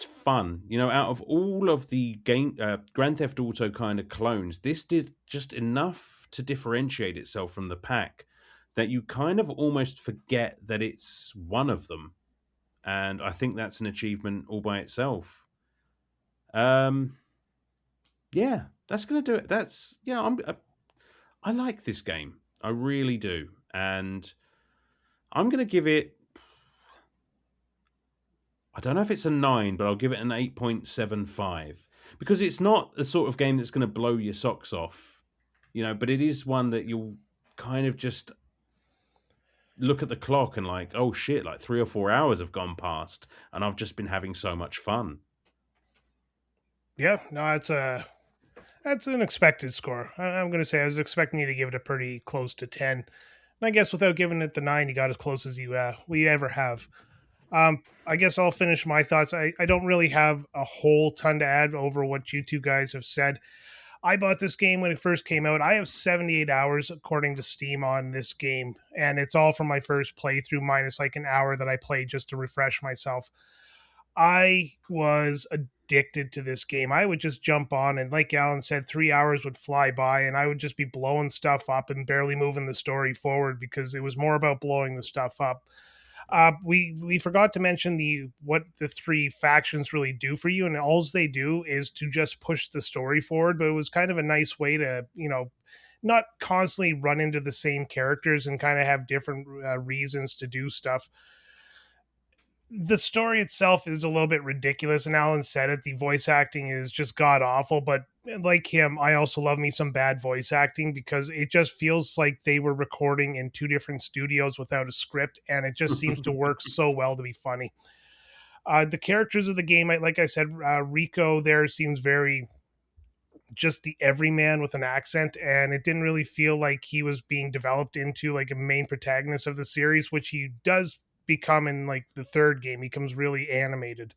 fun. Out of all of the game Grand Theft Auto kind of clones, this did just enough to differentiate itself from the pack that you kind of almost forget that it's one of them. and I think that's an achievement all by itself. Yeah, that's going to do it. That's I like this game. I really do, and I'm going to give it. I don't know if it's a 9, but I'll give it an 8.75 because it's not the sort of game that's going to blow your socks off, but it is one that you'll kind of just look at the clock and like, oh shit, like 3 or 4 hours have gone past and I've just been having so much fun. Yeah, no, that's an expected score. I'm going to say I was expecting you to give it a pretty close to 10. And I guess without giving it the 9, you got as close as we ever have. I guess I'll finish my thoughts. I don't really have a whole ton to add over what you two guys have said. I bought this game when it first came out. I have 78 hours, according to Steam, on this game, and it's all from my first playthrough, minus like an hour that I played just to refresh myself. I was addicted to this game. I would just jump on, and like Alan said, 3 hours would fly by, and I would just be blowing stuff up and barely moving the story forward because it was more about blowing the stuff up. We forgot to mention what the 3 factions really do for you, and all they do is to just push the story forward. But it was kind of a nice way to, not constantly run into the same characters and kind of have different reasons to do stuff. The story itself is a little bit ridiculous, and Alan said it. The voice acting is just god awful, but like him, I also love me some bad voice acting because it just feels like they were recording in 2 different studios without a script, and it just seems to work so well to be funny. The characters of the game, like I said, Rico there seems very just the everyman with an accent, and it didn't really feel like he was being developed into like a main protagonist of the series, which he does become in like the 3rd game. He becomes really animated.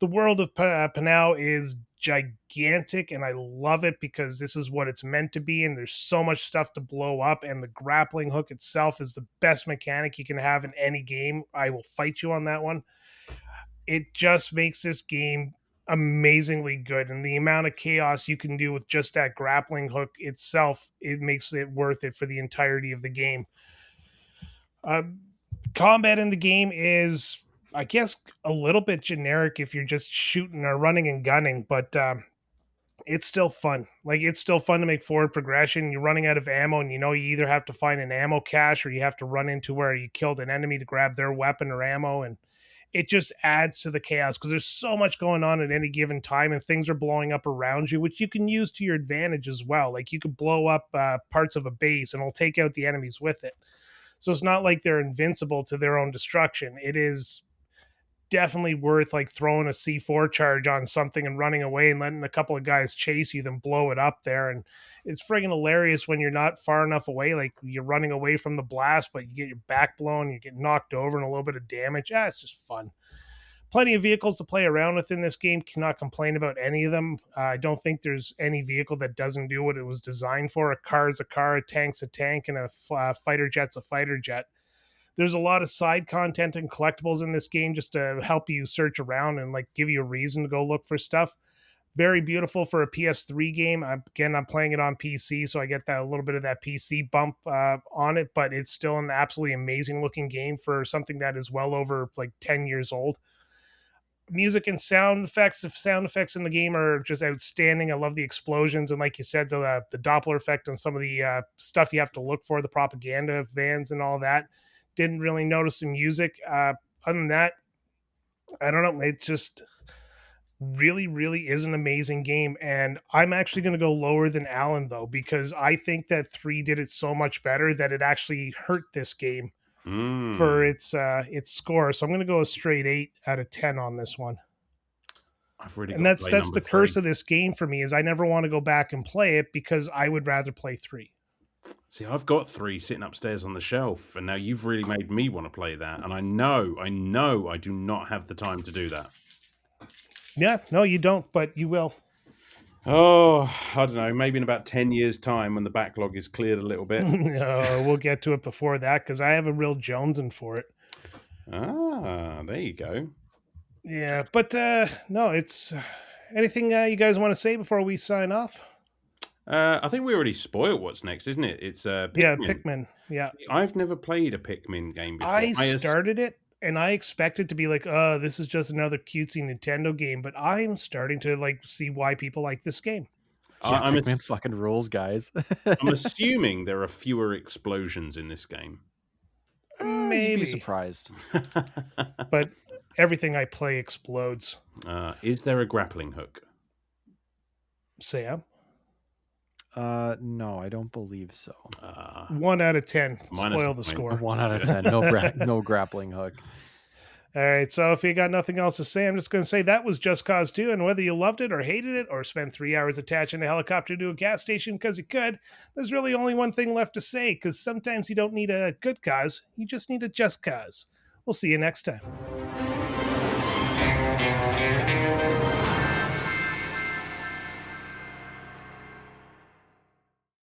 The world of Panau is gigantic, and I love it because this is what it's meant to be, and there's so much stuff to blow up, and the grappling hook itself is the best mechanic you can have in any game. I will fight you on that one. It just makes this game amazingly good, and the amount of chaos you can do with just that grappling hook itself, it makes it worth it for the entirety of the game. Combat in the game is, I guess, a little bit generic if you're just shooting or running and gunning, but it's still fun. Like, it's still fun to make forward progression. You're running out of ammo, and you either have to find an ammo cache or you have to run into where you killed an enemy to grab their weapon or ammo, and it just adds to the chaos because there's so much going on at any given time, and things are blowing up around you, which you can use to your advantage as well. Like, you could blow up parts of a base, and it'll take out the enemies with it. So it's not like they're invincible to their own destruction. It is definitely worth like throwing a C4 charge on something and running away and letting a couple of guys chase you, then blow it up there. And it's friggin' hilarious when you're not far enough away. Like, you're running away from the blast, but you get your back blown, you get knocked over and a little bit of damage. It's just fun. Plenty of vehicles to play around with in this game. Cannot complain about any of them. I don't think there's any vehicle that doesn't do what it was designed for. A car is a car, a tank's a tank, and a fighter jet's a fighter jet. There's a lot of side content and collectibles in this game just to help you search around and like give you a reason to go look for stuff. Very beautiful for a PS3 game. Again, I'm playing it on PC, so I get that a little bit of that PC bump on it, but it's still an absolutely amazing looking game for something that is well over like 10 years old. Music and sound effects. The sound effects in the game are just outstanding. I love the explosions, and like you said, the Doppler effect on some of the stuff you have to look for, the propaganda vans and all that. Didn't really notice the music. Other than that, I don't know. It just really, really is an amazing game, and I'm actually going to go lower than Alan though, because I think that 3 did it so much better that it actually hurt this game for its score. So I'm going to go a straight 8 out of 10 on this one. I've really, and that's the curse of this game for me, is I never want to go back and play it because I would rather play 3. See, I've got 3 sitting upstairs on the shelf, and now you've really made me want to play that. And I know I do not have the time to do that. Yeah, no, you don't, but you will. Oh, I don't know. Maybe in about 10 years' time when the backlog is cleared a little bit. No, we'll get to it before that because I have a real jonesing for it. Ah, there you go. Yeah, but no, it's anything you guys want to say before we sign off? I think we already spoiled what's next, isn't it? It's Pikmin. Yeah, Pikmin. Yeah, I've never played a Pikmin game before. I started it, and I expected to be like, this is just another cutesy Nintendo game, but I'm starting to like see why people like this game. Yeah, I'm Pikmin fucking rules, guys. I'm assuming there are fewer explosions in this game. You'd Maybe. be surprised. But everything I play explodes. Is there a grappling hook? Sam? No, I don't believe so. 1 out of 10. Minus Spoil the the point. score. 1 out of 10. No grappling hook. All right, so if you got nothing else to say, I'm just going to say that was Just Cause 2, and whether you loved it or hated it or spent 3 hours attaching a helicopter to a gas station because you could, there's really only one thing left to say, because sometimes you don't need a good cause, you just need a just cause. We'll see you next time.